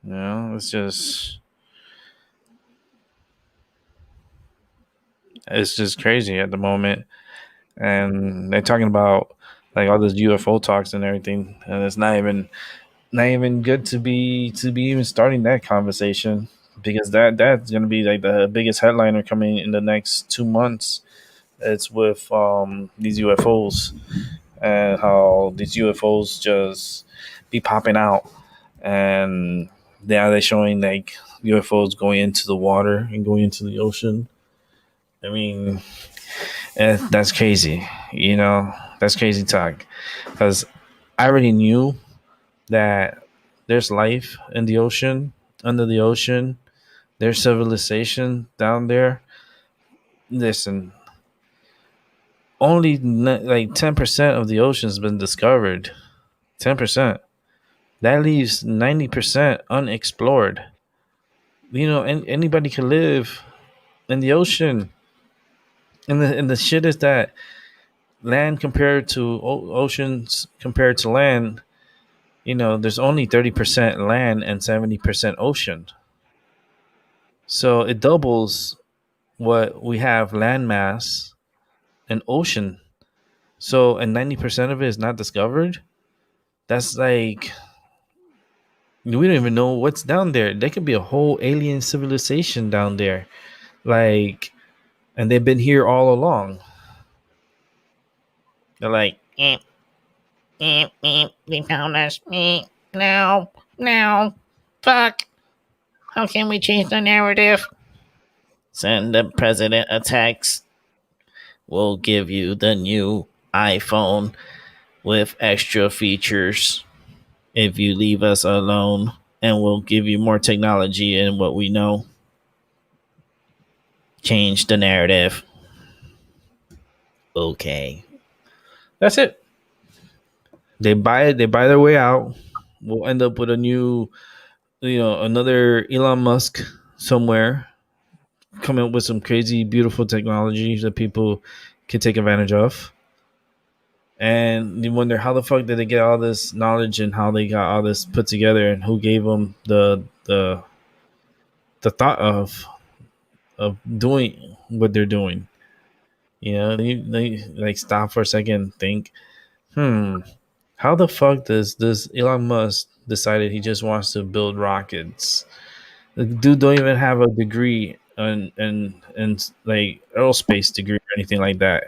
It's just crazy at the moment. And they're talking about like all this UFO talks and everything, and it's not even good to be even starting that conversation because that's gonna be like the biggest headliner coming in the next 2 months. It's with these UFOs and how these UFOs just be popping out, and now they're showing like UFOs going into the water and going into the ocean. I mean, that's crazy. That's crazy talk because I already knew that there's life in the ocean, under the ocean. There's civilization down there. Listen, only like 10% of the ocean's been discovered. 10%. That leaves 90% unexplored. Anybody can live in the ocean. And the shit is that land compared to oceans compared to land, there's only 30% land and 70% ocean. So it doubles what we have land mass and ocean. So, and 90% of it is not discovered. That's like we don't even know what's down there. There could be a whole alien civilization down there, like, and they've been here all along. They're like, They found us. No, no, fuck. How can we change the narrative? Send the president a text. We'll give you the new iPhone with extra features if you leave us alone, and we'll give you more technology and what we know. Change the narrative. Okay. that's it. They buy it. They buy their way out. We'll end up with a new, another Elon Musk somewhere coming up with some crazy, beautiful technology that people can take advantage of. And you wonder how the fuck did they get all this knowledge and how they got all this put together and who gave them the thought of doing what they're doing. They like stop for a second and think, how the fuck does Elon Musk decided he just wants to build rockets? The dude don't even have a degree and like aerospace degree or anything like that.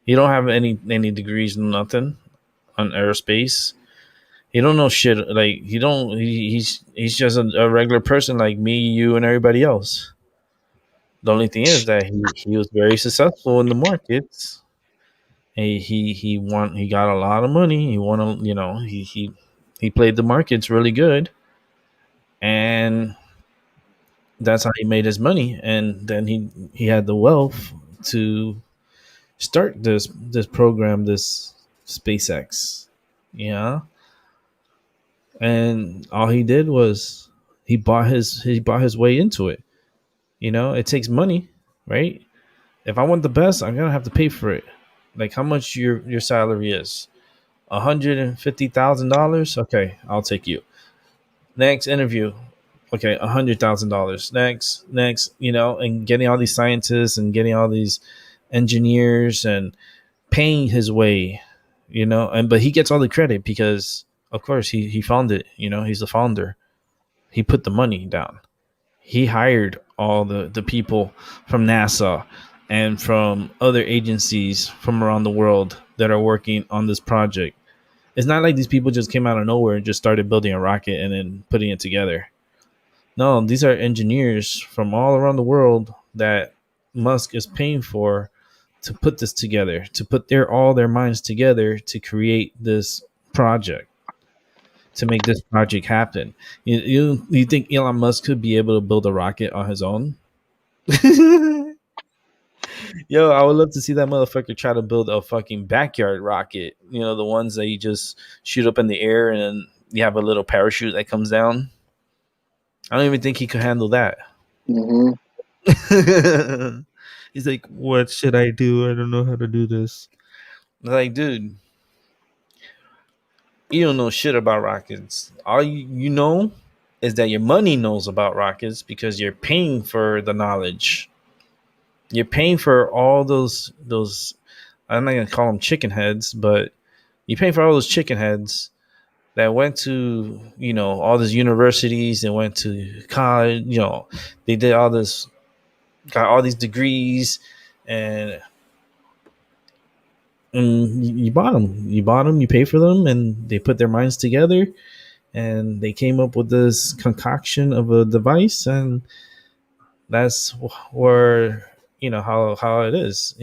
He don't have any degrees, nothing on aerospace. He don't know shit. Like he don't. He's just a regular person like me, you, and everybody else. The only thing is that he was very successful in the markets. He got a lot of money. He won a, he played the markets really good, and that's how he made his money. And then he had the wealth to start this program, this SpaceX. Yeah, and all he did was he bought his way into it. It takes money, right? If I want the best, I'm gonna have to pay for it. Like how much your salary is? $150,000. Okay, I'll take you. Next interview. Okay, $100,000. Next. And getting all these scientists and getting all these engineers and paying his way. And but he gets all the credit because of course he found it. He's the founder. He put the money down. He hired all the people from NASA and from other agencies from around the world that are working on this project. It's not like these people just came out of nowhere and just started building a rocket and then putting it together. No, these are engineers from all around the world that Musk is paying for to put this together, to put all their minds together to create this project, to make this project happen. You think Elon Musk could be able to build a rocket on his own? Yo, I would love to see that motherfucker try to build a fucking backyard rocket. The ones that you just shoot up in the air and then you have a little parachute that comes down. I don't even think he could handle that. Mm-hmm. He's like, what should I do? I don't know how to do this. Like, dude, you don't know shit about rockets. All you know is that your money knows about rockets because you're paying for the knowledge. You're paying for all those. I'm not gonna call them chicken heads, but you're paying for all those chicken heads that went to all these universities and went to college. They did all this, got all these degrees, and you bought them. You bought them. You pay for them, and they put their minds together, and they came up with this concoction of a device, and that's where how it is.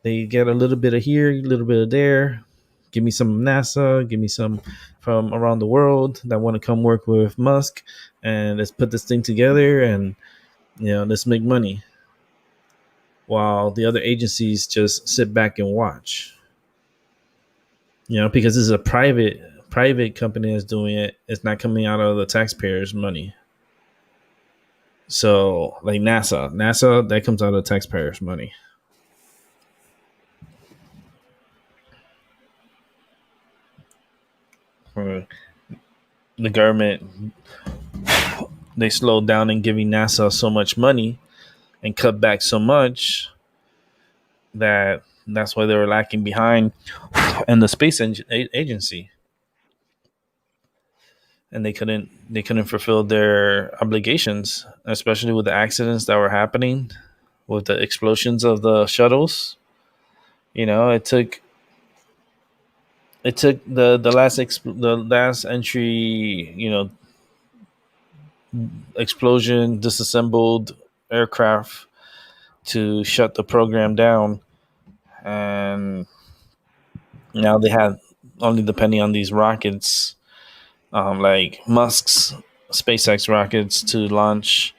They get a little bit of here, a little bit of there. Give me some NASA, give me some from around the world that want to come work with Musk, and let's put this thing together, and let's make money. While the other agencies just sit back and watch. Because this is a private company that's doing it. It's not coming out of the taxpayers' money. So, like NASA that comes out of taxpayers' money. The government, they slowed down in giving NASA so much money and cut back so much that that's why they were lacking behind in the space agency, and they couldn't fulfill their obligations, especially with the accidents that were happening with the explosions of the shuttles. It took the last entry, explosion, disassembled aircraft to shut the program down, and now they had only depending on these rockets, like Musk's SpaceX rockets, to launch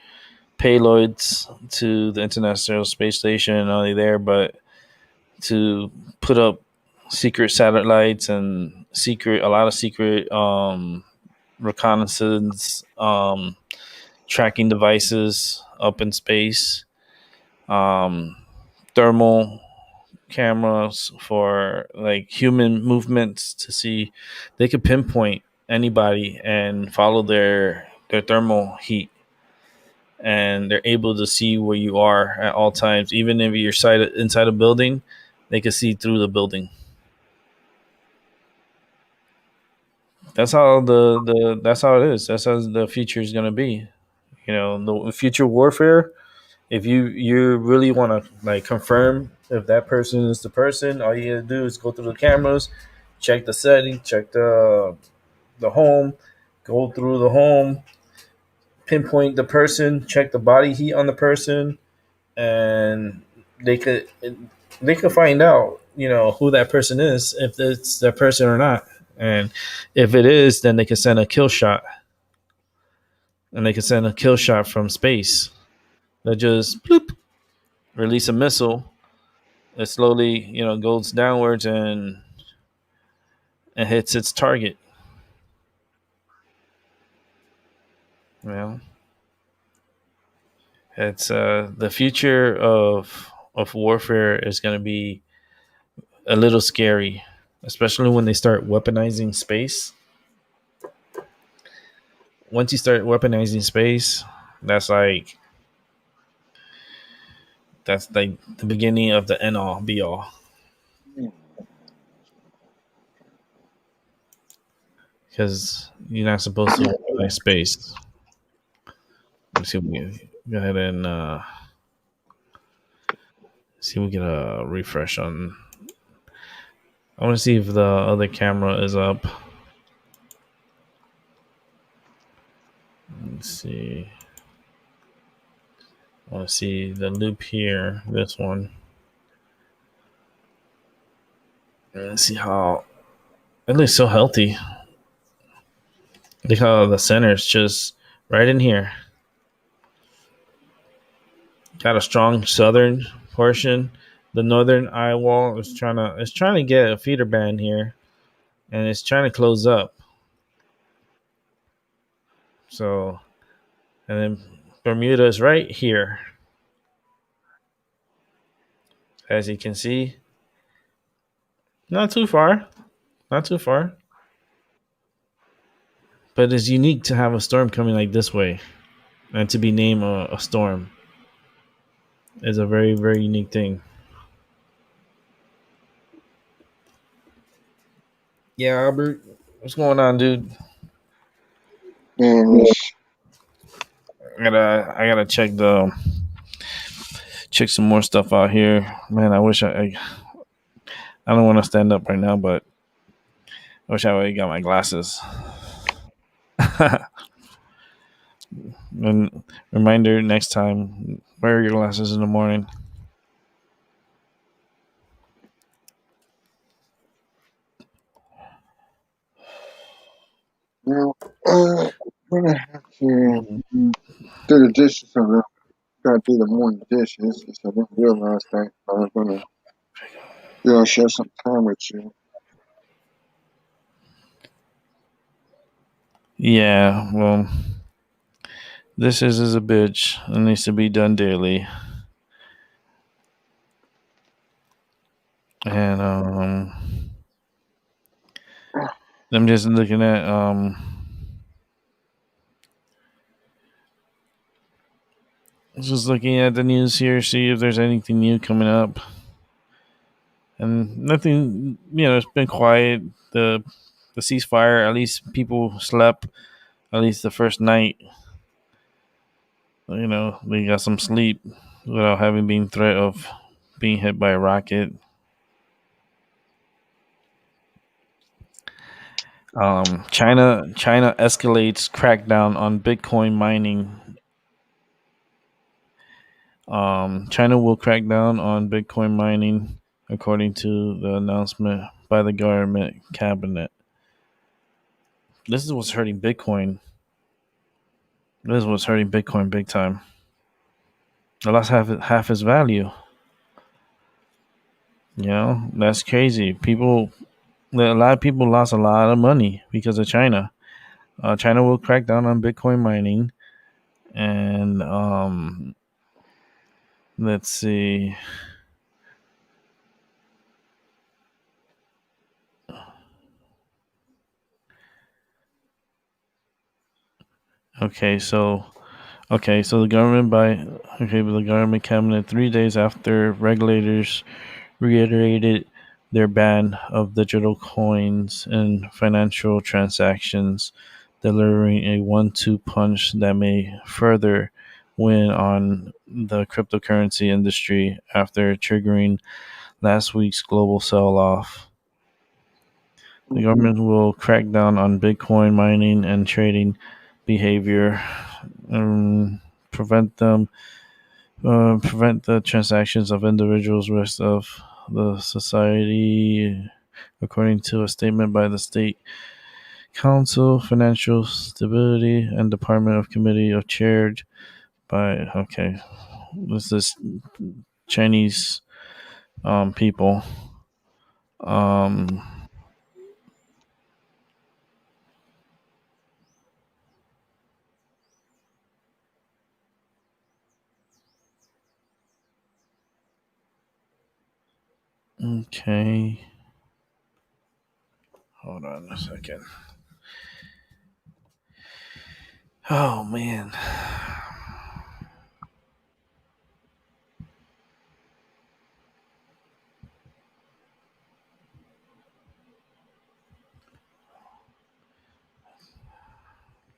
payloads to the International Space Station, and only there, but to put up secret satellites and a lot of secret reconnaissance tracking devices up in space, um, thermal cameras for like human movements to see they could pinpoint anybody and follow their thermal heat, and they're able to see where you are at all times, even if you're inside a building. They can see through the building. That's how it is. That's how the future is going to be. The future warfare, if you really want to like confirm if that person is the person, all you gotta do is go through the cameras, check the setting, check the home, go through the home, pinpoint the person, check the body heat on the person, and they could they could find out who that person is, if it's that person or not. And if it is, then they can send a kill shot, and they can send a kill shot from space. They just bloop, release a missile. It slowly, goes downwards and hits its target. Well, it's the future of warfare is going to be a little scary, especially when they start weaponizing space. Once you start weaponizing space, that's like the beginning of the end all be all. Because you're not supposed to weaponize space. Let's see if we can go ahead and see if we get a refresh on. I want to see if the other camera is up. Let's see. I want to see the loop here. This one. Let's see how it looks so healthy. Look how the center is just right in here. Got a strong southern portion. The northern eye wall is trying to get a feeder band here, and it's trying to close up. So, and then Bermuda is right here, as you can see. Not too far, but it's unique to have a storm coming like this way, and to be named a storm is a very, very unique thing. Yeah, Albert, what's going on, dude? And I gotta check some more stuff out here, man. I wish I don't want to stand up right now, but I wish I would have got my glasses. And reminder next time, wear your glasses in the morning. now, I'm gonna have to do the dishes. I'm gonna try to do the morning dishes. I didn't realize that I was gonna share some time with you. Yeah, well, this is a bitch. It needs to be done daily. And I'm just looking at just looking at the news here, see if there's anything new coming up. and nothing. It's been quiet. The ceasefire. At least people slept. At least the first night. They got some sleep without having been threat of being hit by a rocket. China escalates crackdown on Bitcoin mining. China will crack down on Bitcoin mining, according to the announcement by the government cabinet. This is what's hurting Bitcoin. This is what's hurting Bitcoin big time. It lost half its value. That's crazy. A lot of people lost a lot of money because of China. China will crack down on Bitcoin mining, and let's see. Okay, so the government cabinet 3 days after regulators reiterated their ban of digital coins and financial transactions, delivering a 1-2 punch that may further win on the cryptocurrency industry after triggering last week's global sell-off. The government will crack down on Bitcoin mining and trading behavior, prevent the transactions of individuals, rest of the society, according to a statement by the State Council, Financial Stability, and Department of Committee of chaired by this is Chinese people. Okay. Hold on a second. Oh man.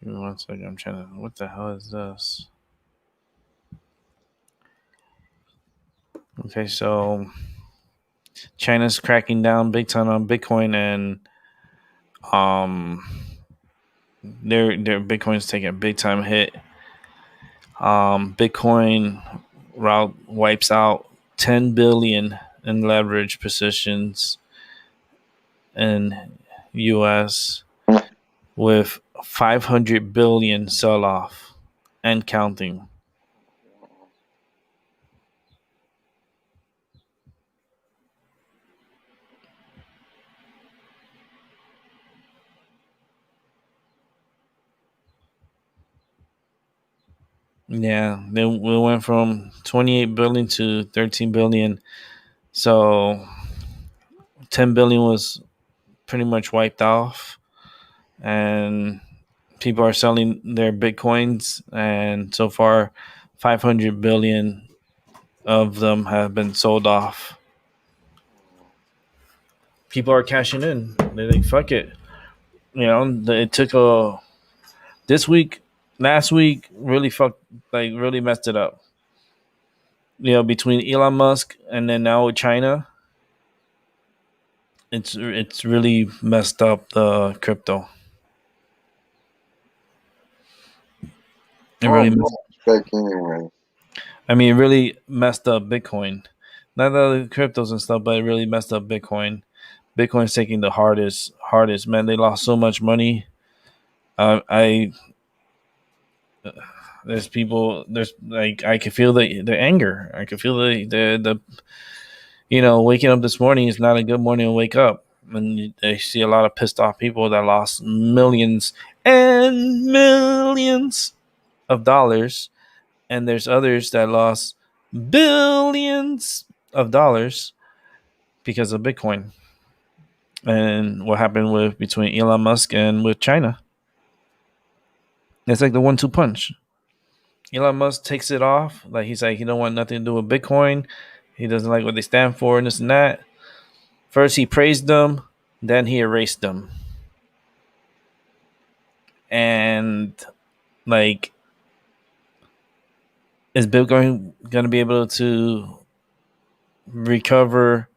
Give me 1 second. I'm trying to. What the hell is this? Okay, so China's cracking down big time on Bitcoin, and their Bitcoin's taking a big time hit. Bitcoin route wipes out 10 billion in leverage positions in US with 500 billion sell off and counting. Yeah, we went from 28 billion to 13 billion. So 10 billion was pretty much wiped off, and people are selling their Bitcoins, and so far 500 billion of them have been sold off. People are cashing in. They're like, fuck it. It took this week, last week really messed it up. Between Elon Musk and then now with China, it's really messed up the crypto. It really anyway. it really messed up Bitcoin. Not the cryptos and stuff, but it really messed up Bitcoin. Bitcoin's taking the hardest. Man, they lost so much money. There's people. I can feel the anger. I can feel the waking up this morning is not a good morning to wake up. And I see a lot of pissed off people that lost millions and millions of dollars, and there's others that lost billions of dollars because of Bitcoin and what happened between Elon Musk and with China. It's like the 1-2 punch. Elon Musk takes it off. Like, he's like, he don't want nothing to do with Bitcoin. He doesn't like what they stand for and this and that. First he praised them, then he erased them, and like, is Bitcoin going to be able to recover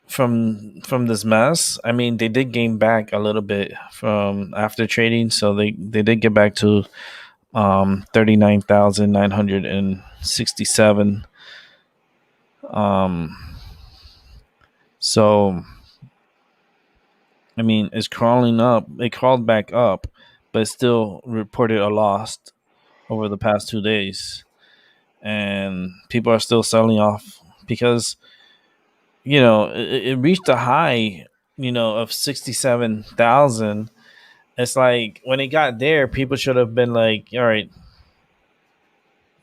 from this mess? I mean, they did gain back a little bit from after trading, so they did get back to 39,967. Um, so I mean, it's crawling up. It crawled back up, but still reported a loss over the past 2 days, and people are still selling off because it reached a high of 67,000. It's like when it got there, people should have been like, all right,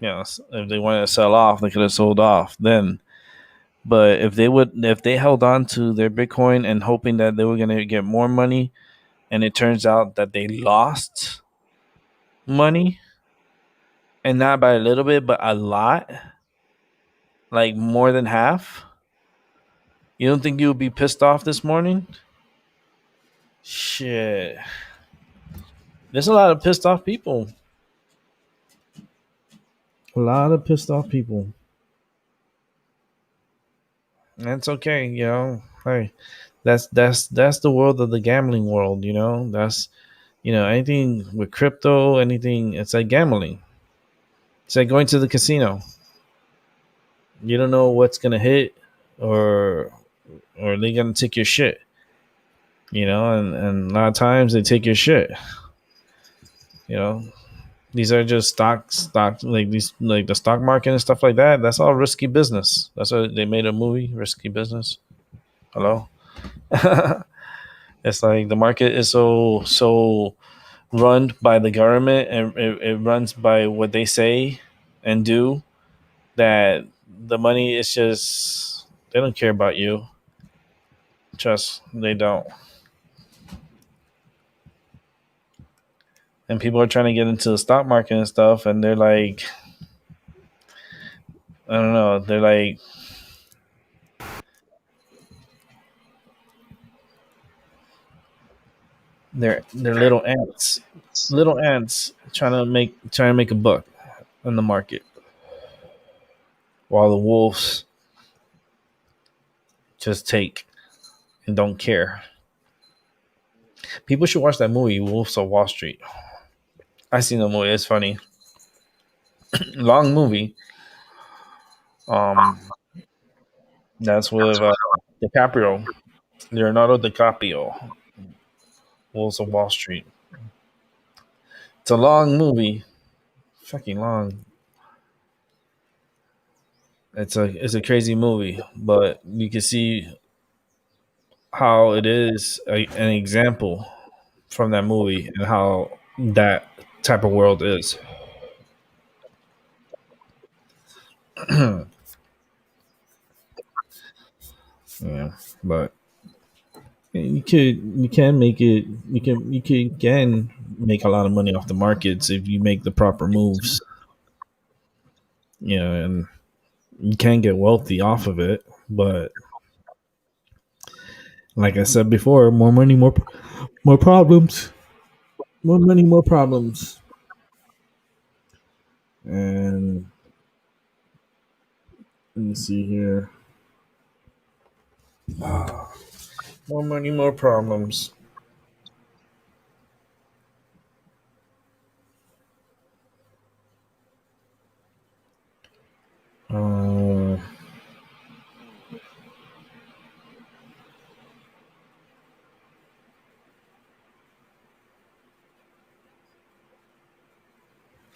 if they wanted to sell off, they could have sold off then. But if they held on to their Bitcoin and hoping that they were going to get more money, and it turns out that they lost money, and not by a little bit, but a lot, like more than half, you don't think you would be pissed off this morning? Shit. There's a lot of pissed off people. A lot of pissed off people. That's okay, Hey, that's the world of the gambling world, That's anything with crypto, anything, it's like gambling. It's like going to the casino. You don't know what's gonna hit, or they're gonna take your shit. And a lot of times they take your shit. These are just stock like these, like the stock market and stuff like that. That's all risky business. That's why they made a movie, Risky Business. Hello. It's like the market is so run by the government, and it runs by what they say and do, that the money is just, they don't care about you. Trust, they don't. And people are trying to get into the stock market and stuff, and they're like, I don't know, they're like, they're little ants trying to make a buck in the market, while the wolves just take and don't care. People should watch that movie, Wolves of Wall Street. I seen the movie. It's funny. Long movie. Um, that's with DiCaprio, Leonardo DiCaprio. Wolves of Wall Street. It's a long movie. Fucking long. It's a crazy movie, but you can see how it is an example from that movie, and how that type of world is. Yeah, but you can make it. You can make a lot of money off the markets if you make the proper moves. And you can get wealthy off of it. But like I said before, more money, more problems. More money, more problems. And let me see here. More money, more problems. Uh,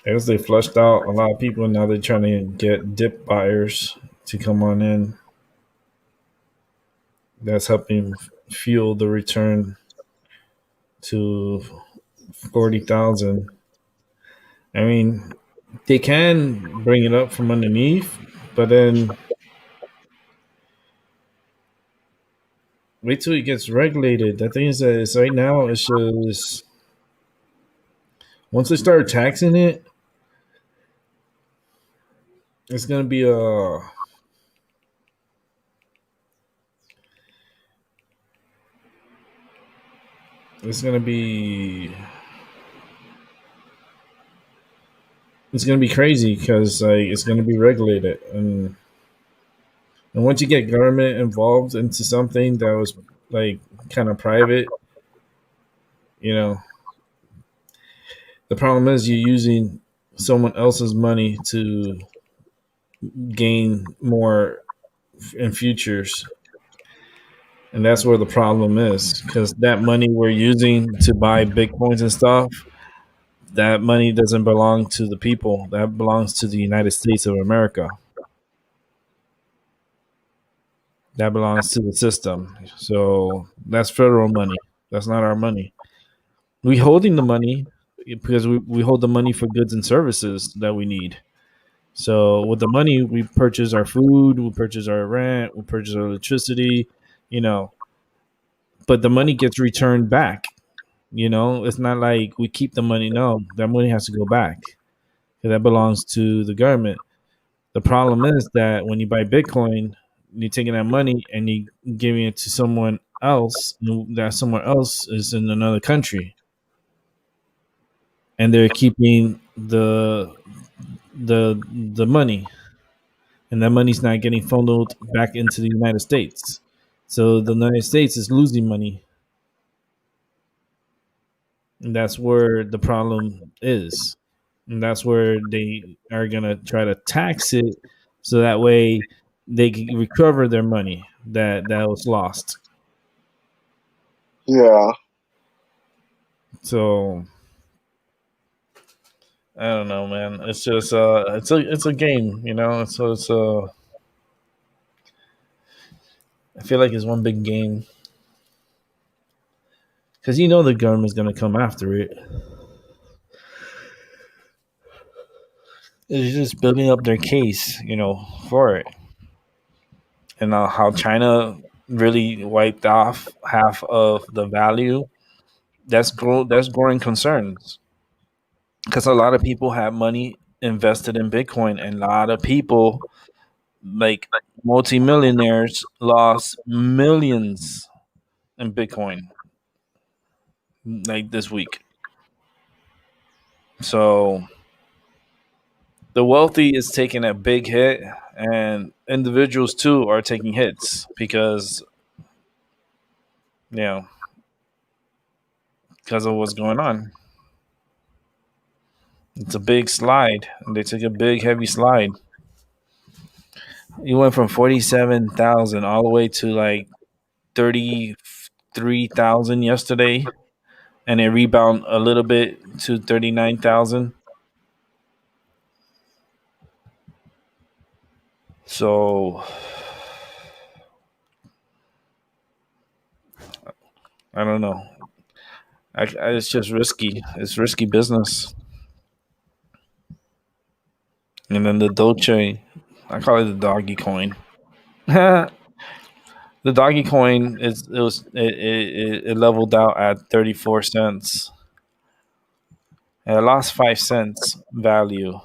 I guess they flushed out a lot of people. Now they're trying to get dip buyers to come on in. That's helping fuel the return to 40,000. I mean, they can bring it up from underneath, but then wait till it gets regulated. The thing is that right now, it's just once they start taxing it, it's gonna be it's gonna be crazy because like it's gonna be regulated, and once you get government involved into something that was like kind of private, you know, the problem is you're using someone else's money to gain more in futures. And that's where the problem is because that money we're using to buy Bitcoins and stuff, that money doesn't belong to the people. That belongs to the United States of America. That belongs to the system. So that's federal money. That's not our money. We holding the money because we hold the money for goods and services that we need. So with the money, we purchase our food, we purchase our rent, we purchase our electricity, you know. But the money gets returned back. You know, it's not like we keep the money. No, that money has to go back. That belongs to the government. The problem is that when you buy Bitcoin, you're taking that money and you giving it to someone else. That someone else is in another country, and they're keeping the money, and that money's not getting funneled back into the United States. So the United States is losing money, and that's where the problem is, and that's where they are gonna try to tax it, so that way they can recover their money that was lost. Yeah. So I don't know, man. It's just it's a game, you know. So it's I feel like it's one big game because you know the government's gonna come after it. It's just building up their case, you know, for it, and how China really wiped off half of the value. That's growing concerns because a lot of people have money invested in Bitcoin, and a lot of people like multimillionaires lost millions in Bitcoin like this week. So the wealthy is taking a big hit, and individuals too are taking hits because you know because of what's going on. It's a big slide. They took a big heavy slide. You went from 47,000 all the way to like 33,000 yesterday, and it rebound a little bit to 39,000. So I don't know. It's just risky. It's risky business. And then the Dolce, I call it the doggy coin. The doggy coin it leveled out at 34 cents. And it lost 5 cents value.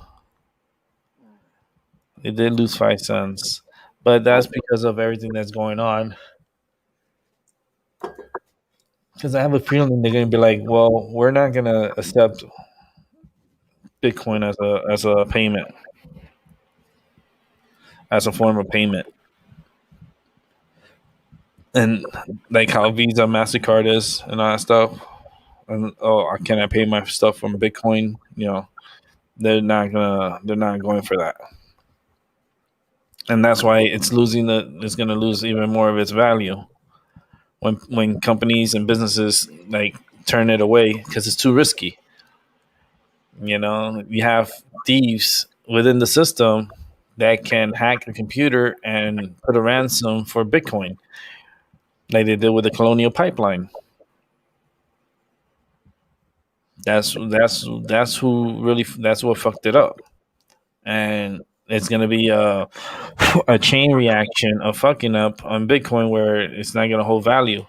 It did lose 5 cents, but that's because of everything that's going on. Because I have a feeling they're gonna be like, well, we're not gonna accept Bitcoin as a payment, as a form of payment, and like how Visa, Mastercard is, and all that stuff. And can I pay my stuff from Bitcoin? You know, they're not going for that, and that's why it's gonna lose even more of its value when companies and businesses like turn it away because it's too risky. You know, you have thieves within the system that can hack a computer and put a ransom for Bitcoin, like they did with the Colonial Pipeline. That's who really that's what fucked it up, and it's gonna be a chain reaction of fucking up on Bitcoin where it's not gonna hold value.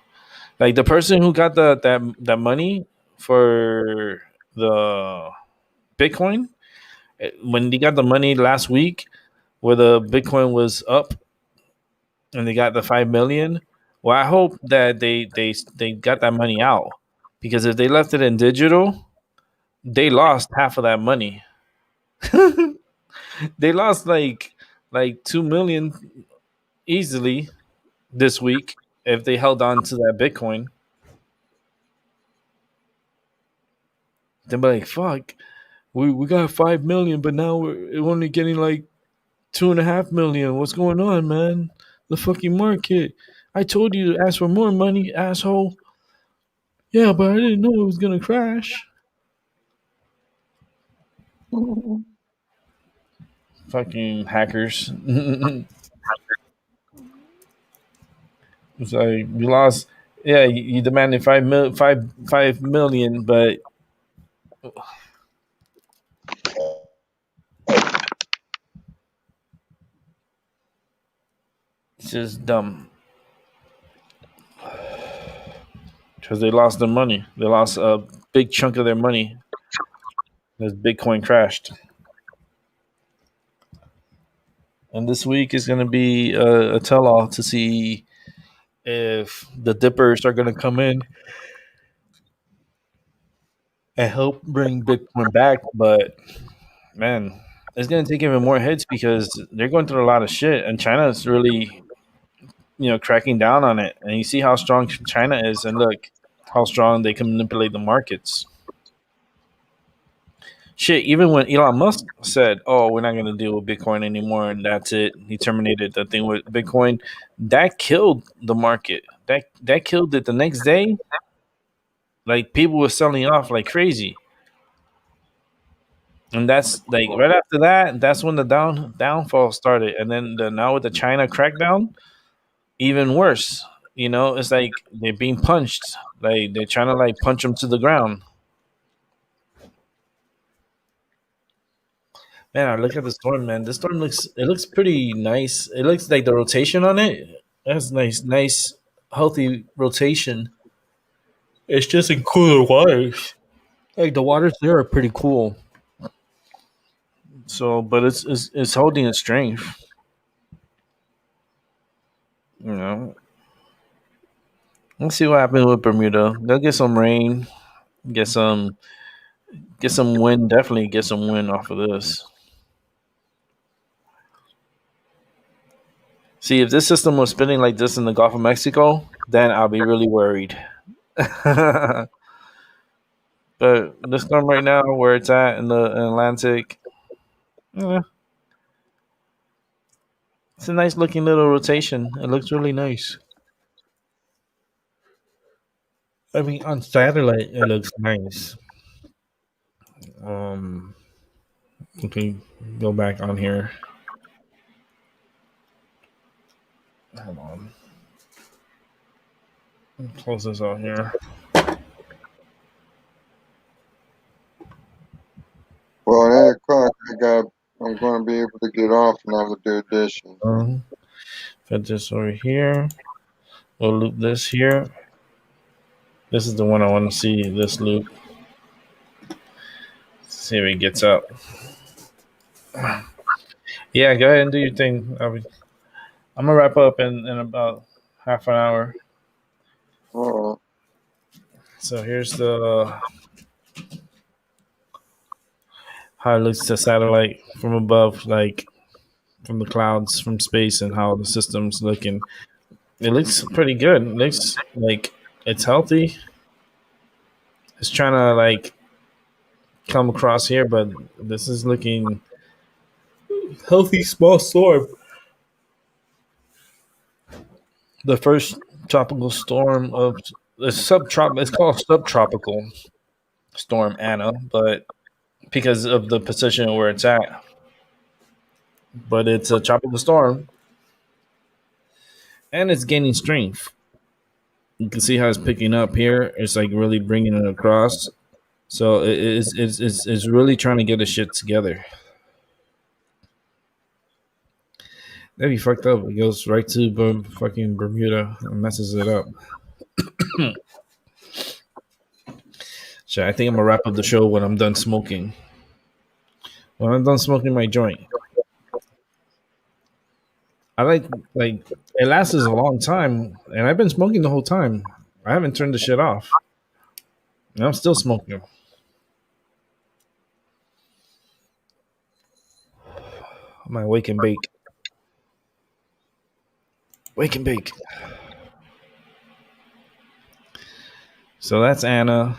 Like the person who got that money for the Bitcoin, when they got the money last week, where the Bitcoin was up and they got the 5 million. Well, I hope that they got that money out because if they left it in digital, they lost half of that money. They lost like 2 million easily this week if they held on to that Bitcoin. They'd be like, "Fuck, we got 5 million, but now we're only getting like 2.5 million. What's going on, man? The fucking market. I told you to ask for more money, asshole. Yeah, but I didn't know it was gonna crash." Fucking hackers. It's like you lost. Yeah, you demanded 5 million, but it's just dumb because they lost their money. They lost a big chunk of their money as Bitcoin crashed. And this week is going to be a tell-all to see if the dippers are going to come in and help bring Bitcoin back. But man, it's going to take even more hits because they're going through a lot of shit, and China is really, cracking down on it. And you see how strong China is, and look how strong they can manipulate the markets. Shit, even when Elon Musk said, "Oh, we're not going to deal with Bitcoin anymore," and that's it, he terminated the thing with Bitcoin. That killed the market. That killed it. The next day, like people were selling off like crazy, and that's like right after that. That's when the downfall started, and then now with the China crackdown, even worse. It's like they're being punched. Like they're trying to like punch them to the ground. Man, I look at the storm, man. The storm looks pretty nice. It looks like the rotation on it. That's nice, healthy rotation. It's just in cooler waters. Like the waters there are pretty cool. So, but it's holding its strength. You know, let's see what happens with Bermuda. They'll get some rain, get some wind. Definitely get some wind off of this. See, if this system was spinning like this in the Gulf of Mexico, then I'll be really worried. But the storm right now, where it's at in the Atlantic, it's a nice looking little rotation. It looks really nice. I mean, on satellite, it looks nice. Um, okay, go back on here. Hold on. Close this out here. Well, at 8 o'clock, I'm going to be able to get off and I will do dishes. Put this over here. We'll loop this here. This is the one I want to see. This loop. See if it gets up. Yeah, go ahead and do your thing. I'm gonna wrap up in about half an hour. Oh, So here's the how it looks to satellite from above, like from the clouds, from space, and how the system's looking. It looks pretty good. It looks like it's healthy. It's trying to like come across here, but this is looking healthy. Small storm. The first tropical storm of the subtropical. It's called subtropical storm Anna, but because of the position where it's at. But it's a tropical storm, and it's gaining strength. You can see how it's picking up here. It's like really bringing it across. So it's really trying to get the shit together. That'd be fucked up. It goes right to fucking Bermuda and messes it up. So I think I'm gonna wrap up the show when I'm done smoking. When I'm done smoking my joint. I like it lasts a long time, and I've been smoking the whole time. I haven't turned the shit off. I'm still smoking. I might wake and bake. Wake and bake. So that's Anna,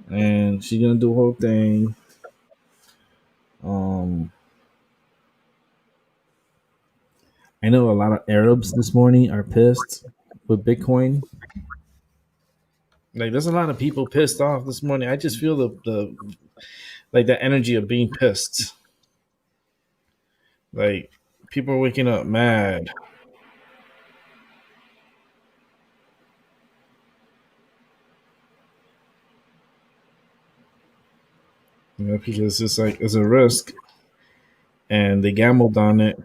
and she's gonna do her whole thing. Um, I know a lot of Arabs this morning are pissed with Bitcoin. Like, there's a lot of people pissed off this morning. I just feel the like the energy of being pissed. Like, people are waking up mad. Because it's like it's a risk, and they gambled on it,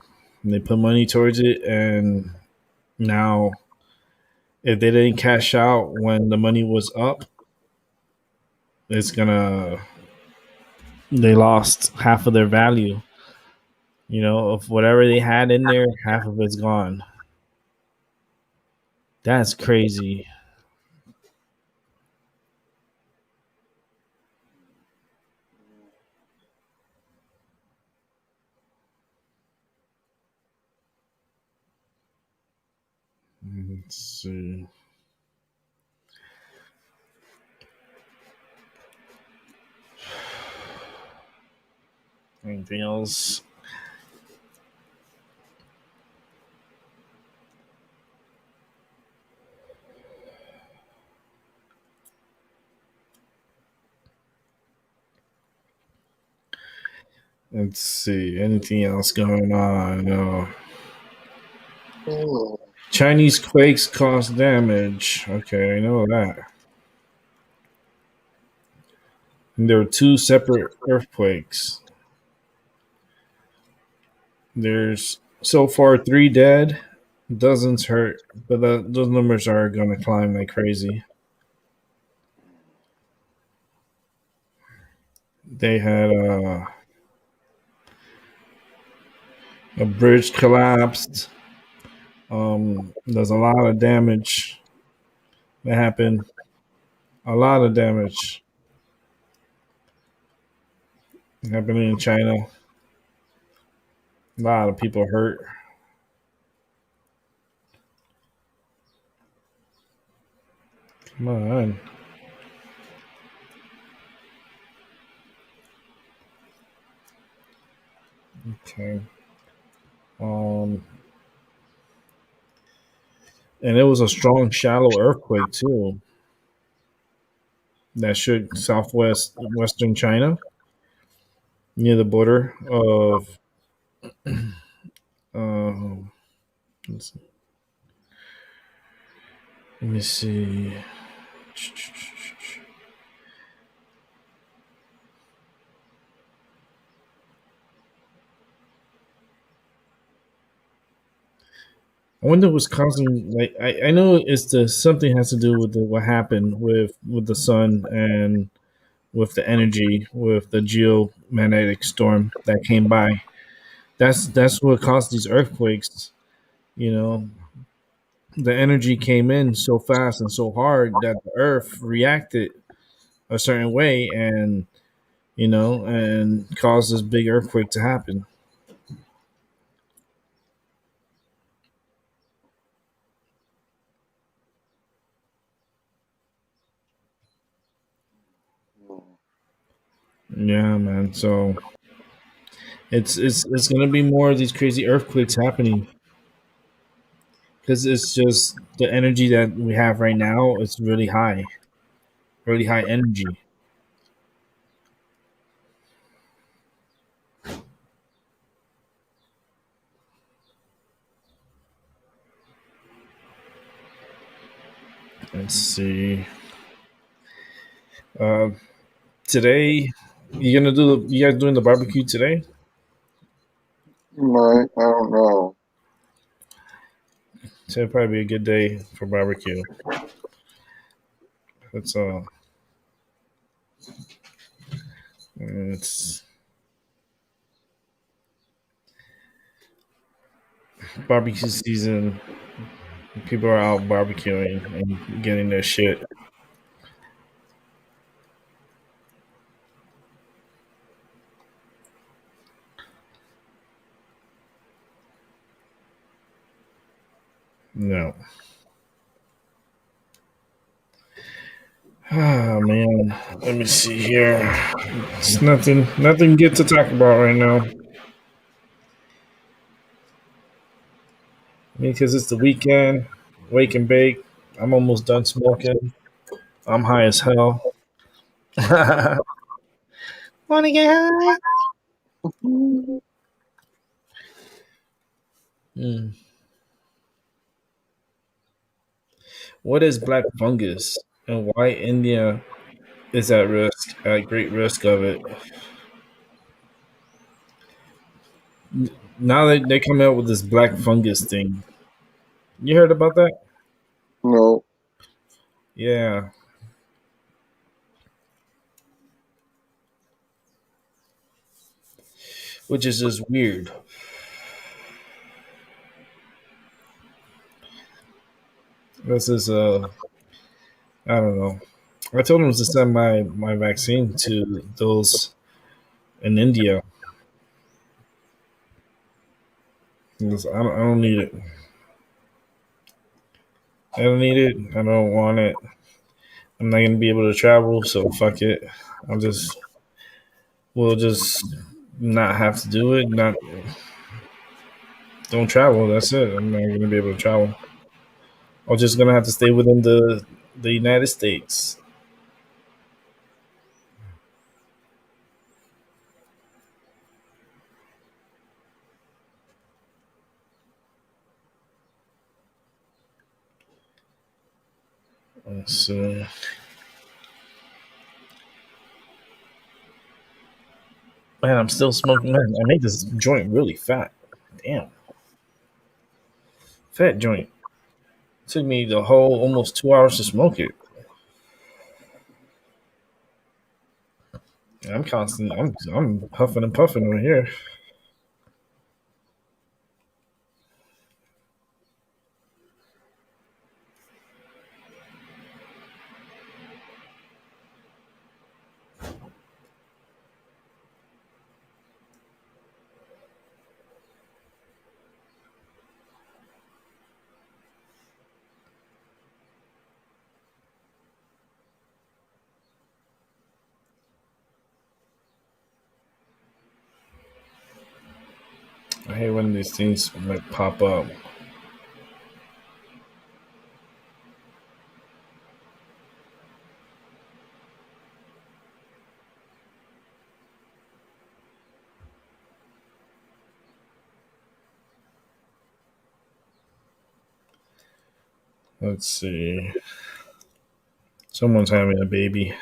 and they put money towards it, and now if they didn't cash out when the money was up, it's gonna they lost half of their value. Of whatever they had in there, half of it's gone. That's crazy. Let's see. Anything else? Let's see. Anything else going on? No. Oh, Chinese quakes cause damage. Okay, I know that. And there were two separate earthquakes. There's so far 3 dead, dozens hurt, but those numbers are going to climb like crazy. They had a bridge collapsed. There's a lot of damage that happened. A lot of damage happening in China. A lot of people hurt. Come on. Okay. And it was a strong, shallow earthquake too that shook western China near the border of. Um, let me see. I wonder what's causing. Like, I know it's something has to do with what happened with the sun and with the energy with the geomagnetic storm that came by. That's what caused these earthquakes. You know, the energy came in so fast and so hard that the earth reacted a certain way, and caused this big earthquake to happen. Yeah, man. So it's gonna be more of these crazy earthquakes happening because it's just the energy that we have right now is really high energy. Let's see. Uh, Today, you guys doing the barbecue today? might, I don't know. Today probably be a good day for barbecue. It's it's barbecue season. People are out barbecuing and getting their shit. No. Oh man. Let me see here. It's nothing good to talk about right now. Because it's the weekend. Wake and bake. I'm almost done smoking. I'm high as hell. Wanna get high? Mm. What is black fungus and why India is at risk, at great risk of it? Now they're coming out with this black fungus thing. You heard about that? No. Yeah, which is just weird. This is I don't know. I told them to send my vaccine to those in India. 'Cause I don't need it. I don't need it. I don't want it. I'm not gonna be able to travel, so fuck it. I'll just we'll just not have to do it. Not don't travel. That's it. I'm not gonna be able to travel. I'm just gonna have to stay within the United States. So man, I'm still smoking. Man, I made this joint really fat. Damn, fat joint. Took me the whole almost 2 hours to smoke it. I'm constant. I'm huffing and puffing over here. I hate when these things like pop up. Let's see. Someone's having a baby.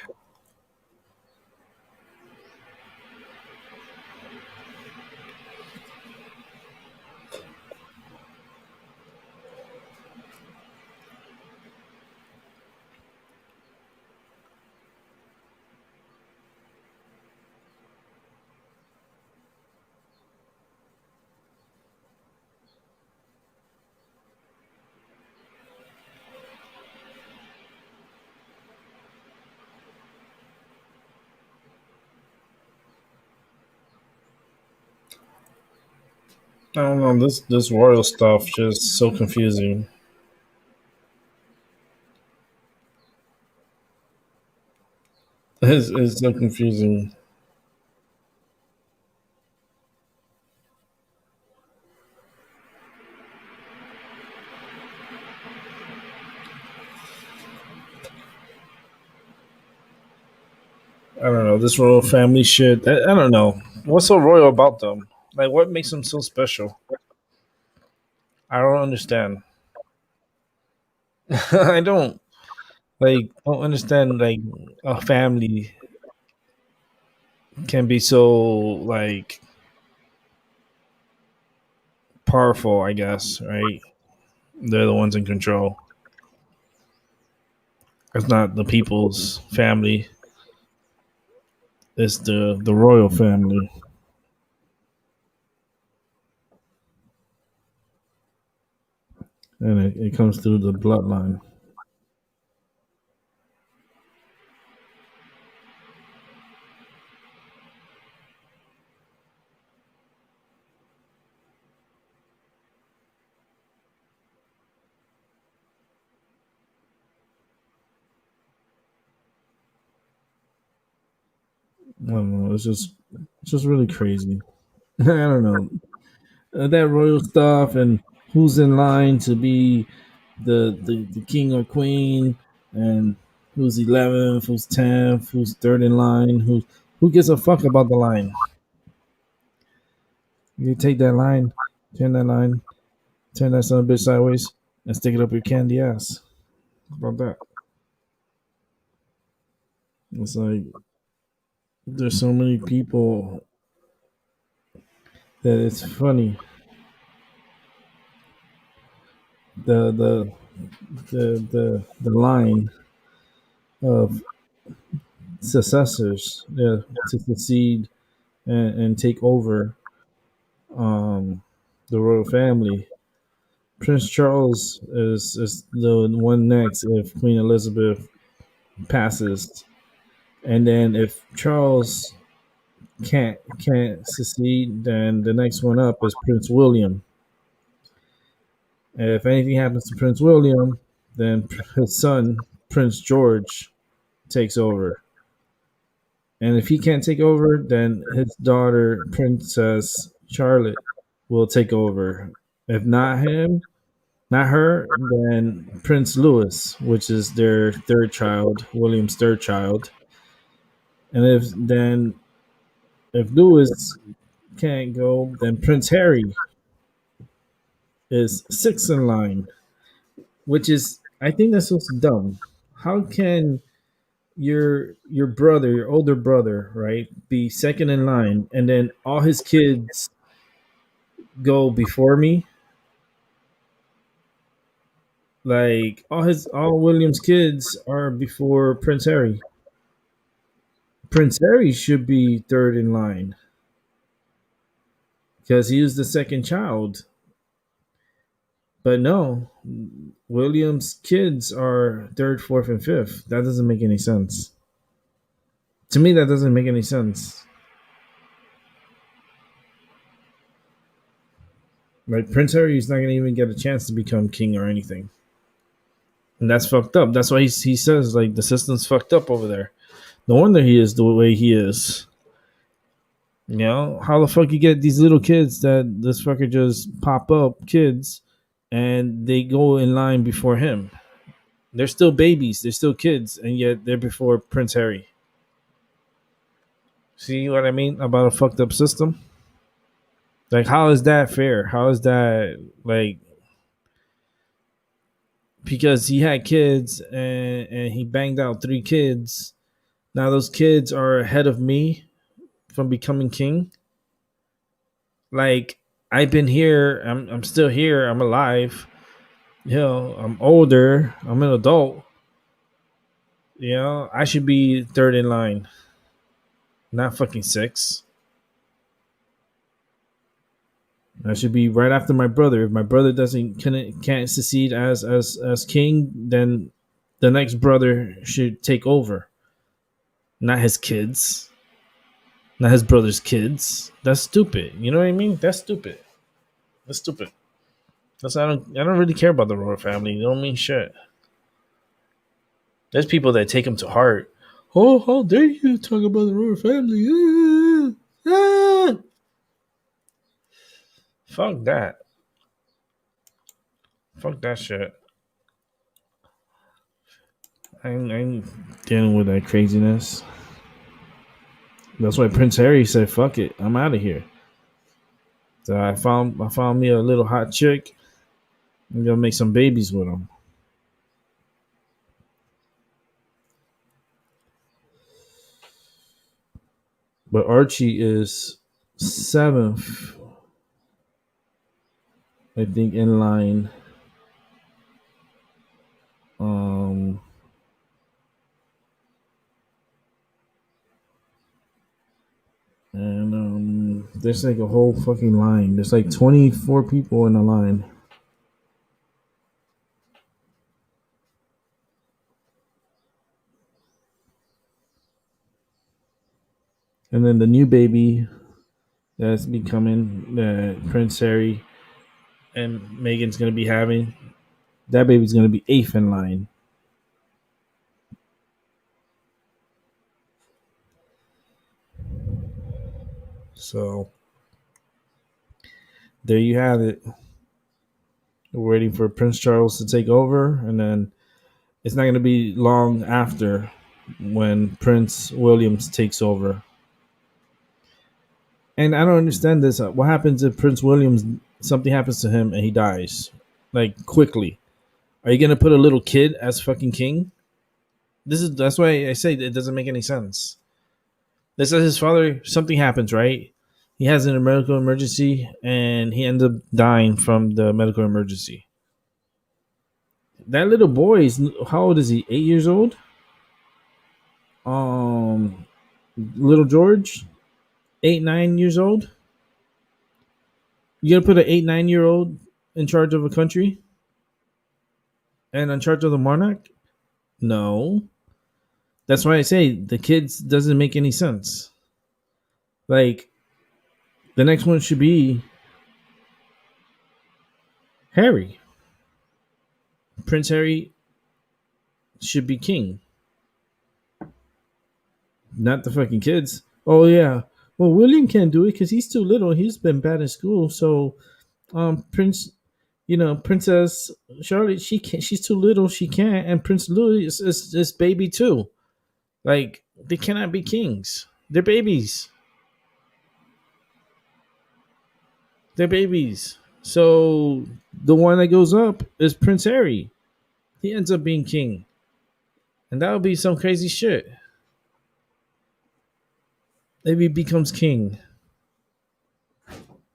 I don't know. This royal stuff just so confusing. It's so confusing. I don't know. This royal family shit. I don't know. What's so royal about them? Like, what makes them so special? I don't understand. I don't understand like a family can be so like powerful, I guess, right? They're the ones in control. It's not the people's family. It's the royal family. And it comes through the bloodline. I don't know. It's just really crazy. I don't know that royal stuff and who's in line to be the king or queen, and who's 11th, who's 10th, who's third in line, who gives a fuck about the line? You take that line, turn that son of a bitch sideways, and stick it up your candy ass. How about that? It's like there's so many people that it's funny. The the the line of successors, to succeed and take over um, the royal family. Prince Charles is the one next if Queen Elizabeth passes, and then if Charles can't succeed, then the next one up is Prince William. And if anything happens to Prince William, then his son Prince George takes over. And if he can't take over, then his daughter Princess Charlotte will take over. If not him, not her, then Prince Louis, which is their third child, William's third child. And if Louis can't go, then Prince Harry is sixth in line, which is I think that's so dumb. How can your brother, your older brother, right, be second in line, and then all his kids go before me? Like all William's kids are before Prince Harry. Prince Harry should be third in line because he was the second child. But no, William's kids are third, fourth, and fifth. That doesn't make any sense. To me, that doesn't make any sense. Like Prince Harry is not gonna even get a chance to become king or anything, and that's fucked up. That's why he says like the system's fucked up over there. No wonder he is the way he is. You know, how the fuck you get these little kids that this fucker just pop up kids and they go in line before him? They're still babies, they're still kids, and yet they're before Prince Harry. See what I mean about a fucked up system? Like, how is that fair? How is that like because he had kids and he banged out three kids. Now those kids are ahead of me from becoming king. Like I've been here, I'm still here, I'm alive. You know, I'm older, I'm an adult. You know, I should be third in line, not fucking six. I should be right after my brother. If my brother can't succeed as king, then the next brother should take over, not his kids, not his brother's kids. That's stupid. You know what I mean? That's stupid. That's stupid. That's I don't really care about the royal family. They don't mean shit. There's people that take them to heart. Oh, how dare you talk about the royal family? Fuck that. Fuck that shit. I'm dealing with that craziness. That's why Prince Harry said, "Fuck it, I'm out of here." So I found me a little hot chick. I'm gonna make some babies with him. But Archie is seventh, I think, in line. And there's like a whole fucking line. There's like 24 people in a line. And then the new baby that's becoming that Prince Harry and Meghan's gonna be having, that baby's gonna be eighth in line. So there you have it. We're waiting for Prince Charles to take over, and then it's not going to be long after when Prince Williams takes over. And I don't understand this. What happens if Prince Williams, something happens to him and he dies, like quickly? Are you gonna put a little kid as fucking king? That's why I say it doesn't make any sense. This is his father. Something happens, right? He has a medical emergency and he ends up dying from the medical emergency. That little boy is how old is he? 8 years old. Little George, 8 9 years old. You gonna put an 8 9 year old in charge of a country and in charge of the monarch? No. That's why I say the kids doesn't make any sense. Like the next one should be Harry. Prince Harry should be king, not the fucking kids. Oh yeah. Well, William can't do it because he's too little. He's been bad in school. So, Princess Charlotte, she can't. She's too little. She can't. And Prince Louis is baby too. Like they cannot be kings. They're babies. They're babies. So the one that goes up is Prince Harry. He ends up being king, and that would be some crazy shit. If he becomes king,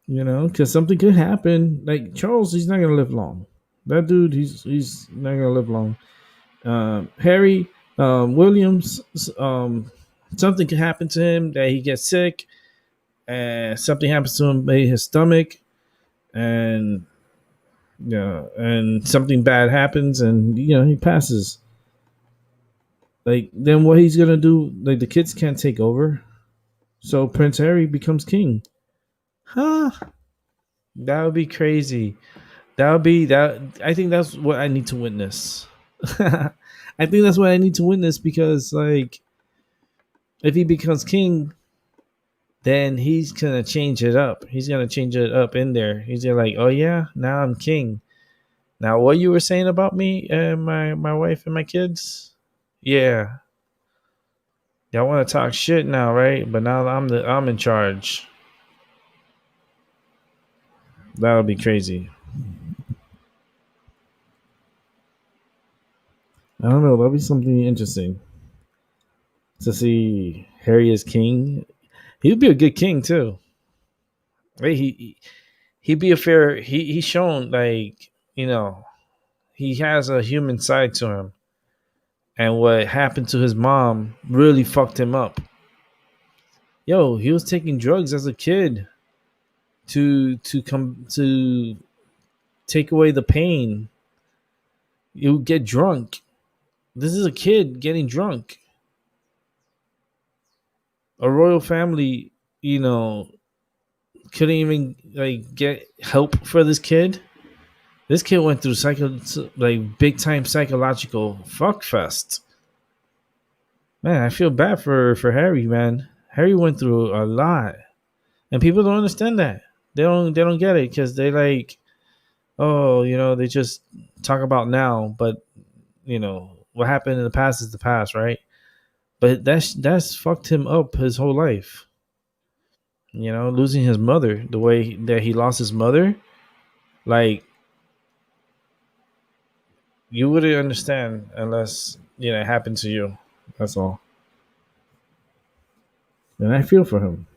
because something could happen. Like Charles, he's not gonna live long. That dude, he's not gonna live long. Harry Williams, something could happen to him that he gets sick, and something happens to him, maybe his stomach, and and something bad happens, and he passes. Like then, what he's gonna do? Like the kids can't take over, so Prince Harry becomes king. Huh? That would be crazy. That would be that. I think that's what I need to witness. I think that's what I need to witness because, like, if he becomes king, then he's gonna change it up. He's gonna change it up in there. He's gonna like, oh yeah, now I'm king. Now, what you were saying about me and my wife and my kids? Yeah, y'all want to talk shit now, right? But now I'm in charge. That would be crazy. I don't know. That'd be something interesting to see Harry as king. He'd be a good king too. Right? He'd be a fair. He's shown like he has a human side to him, and what happened to his mom really fucked him up. Yo, he was taking drugs as a kid to come to take away the pain. You would get drunk. This is a kid getting drunk. A royal family, couldn't even like get help for this kid. This kid went through big time psychological fuck fest. Man, I feel bad for Harry, man. Harry went through a lot, and people don't understand that. They don't get it because they like, oh, they just talk about now, but what happened in the past is the past, right? But that's fucked him up his whole life. Losing his mother, the way that he lost his mother, like you wouldn't understand unless it happened to you. That's all. And I feel for him.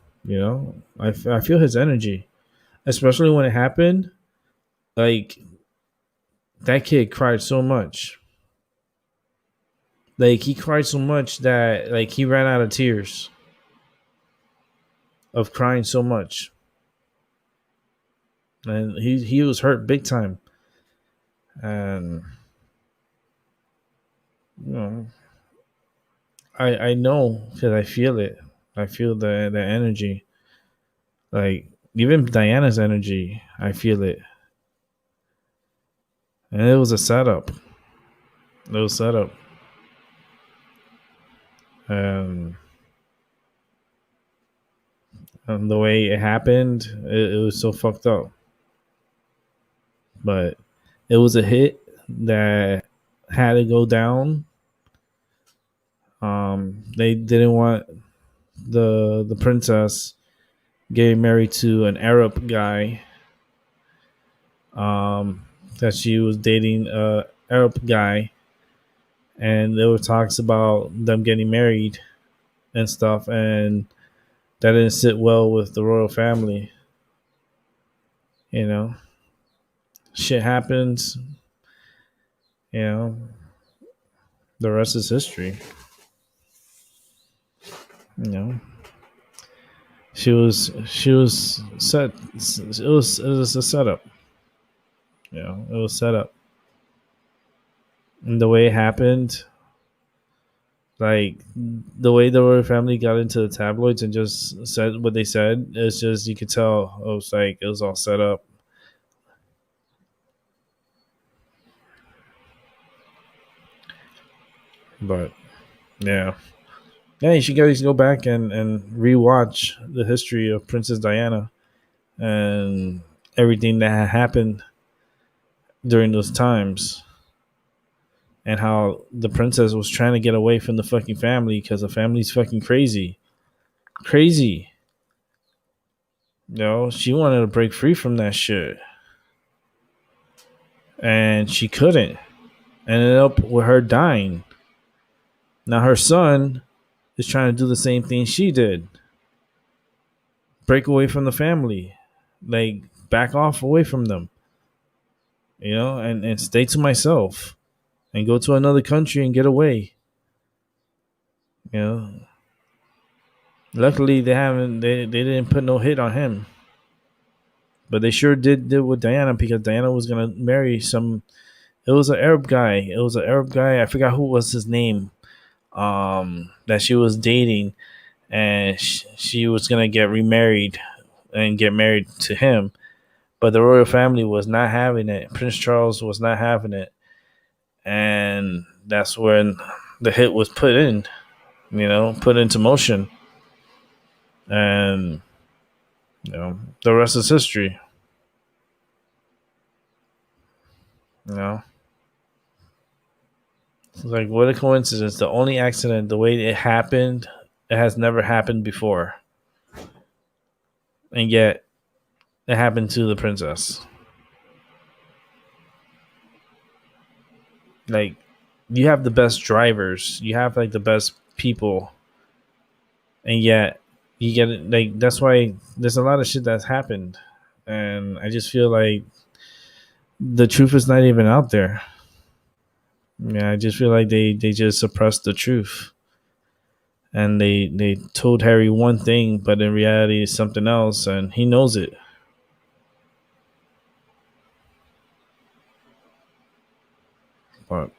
I feel his energy, especially when it happened. Like that kid cried so much. Like he cried so much that like he ran out of tears of crying so much, and he was hurt big time. And I know because I feel it. I feel the energy. Like even Diana's energy, I feel it. And it was a setup. It was set up. And the way it happened, it was so fucked up. But it was a hit that had to go down. They didn't want the princess getting married to an Arab guy. That she was dating a Arab guy, and there were talks about them getting married and stuff, and that didn't sit well with the royal family. You know, shit happens. You know, the rest is history. You know, she was set. It was a setup. You know, it was set up, and the way it happened, like the way the royal family got into the tabloids and just said what they said, it's just you could tell it was like it was all set up. But yeah, yeah, you should guys go back and rewatch the history of Princess Diana and everything that had happened during those times, and how the princess was trying to get away from the fucking family because the family's fucking crazy, crazy. You know, she wanted to break free from that shit, and she couldn't. Ended up with her dying. Now her son is trying to do the same thing she did. Break away from the family. Like back off away from them. You know, and stay to myself. And go to another country and get away. You know. Luckily they didn't put no hit on him. But they sure did with Diana, because Diana was gonna marry some. It was an Arab guy. It was an Arab guy. I forgot who was his name. That she was dating, and she was gonna get remarried and get married to him, but the royal family was not having it. Prince Charles was not having it, and that's when the hit was put in. You know, put into motion, and you know the rest is history. You know, it's like what a coincidence. The only accident, the way it happened, it has never happened before, and yet it happened to the princess. Like, you have the best drivers, you have like the best people, and yet you get it. Like, that's why there's a lot of shit that's happened, and I just feel like the truth is not even out there. Yeah, I just feel like they just suppressed the truth, and they told Harry one thing, but in reality it's something else, and he knows it. But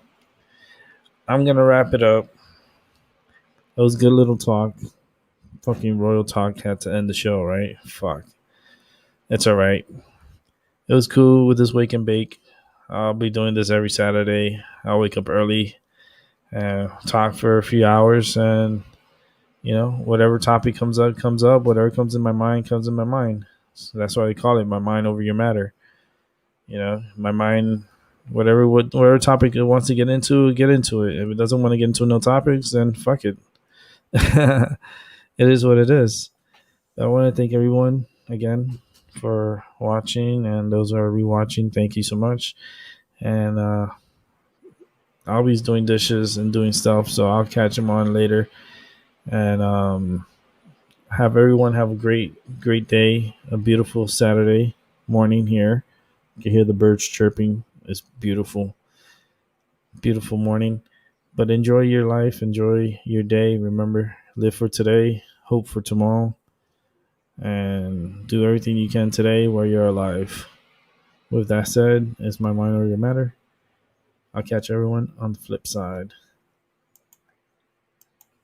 I'm gonna wrap it up. It was good little talk. Fucking royal talk had to end the show, right? Fuck. It's all right. It was cool with this wake and bake. I'll be doing this every Saturday. I'll wake up early and talk for a few hours, and you know, whatever topic comes up, comes up. Whatever comes in my mind, comes in my mind. So that's why I call it my mind over your matter. You know, my mind, whatever topic it wants to get into, get into it. If it doesn't want to get into no topics, then fuck it. It is what it is. I want to thank everyone again for watching, and those who are rewatching, thank you so much. And I'll be doing dishes and doing stuff, so I'll catch them on later. And have everyone have a great day, a beautiful Saturday morning here. You can hear the birds chirping. It's beautiful, beautiful morning. But enjoy your life, enjoy your day. Remember, live for today, hope for tomorrow, and do everything you can today while you're alive. With that said, it's my mind over your matter. I'll catch everyone on the flip side.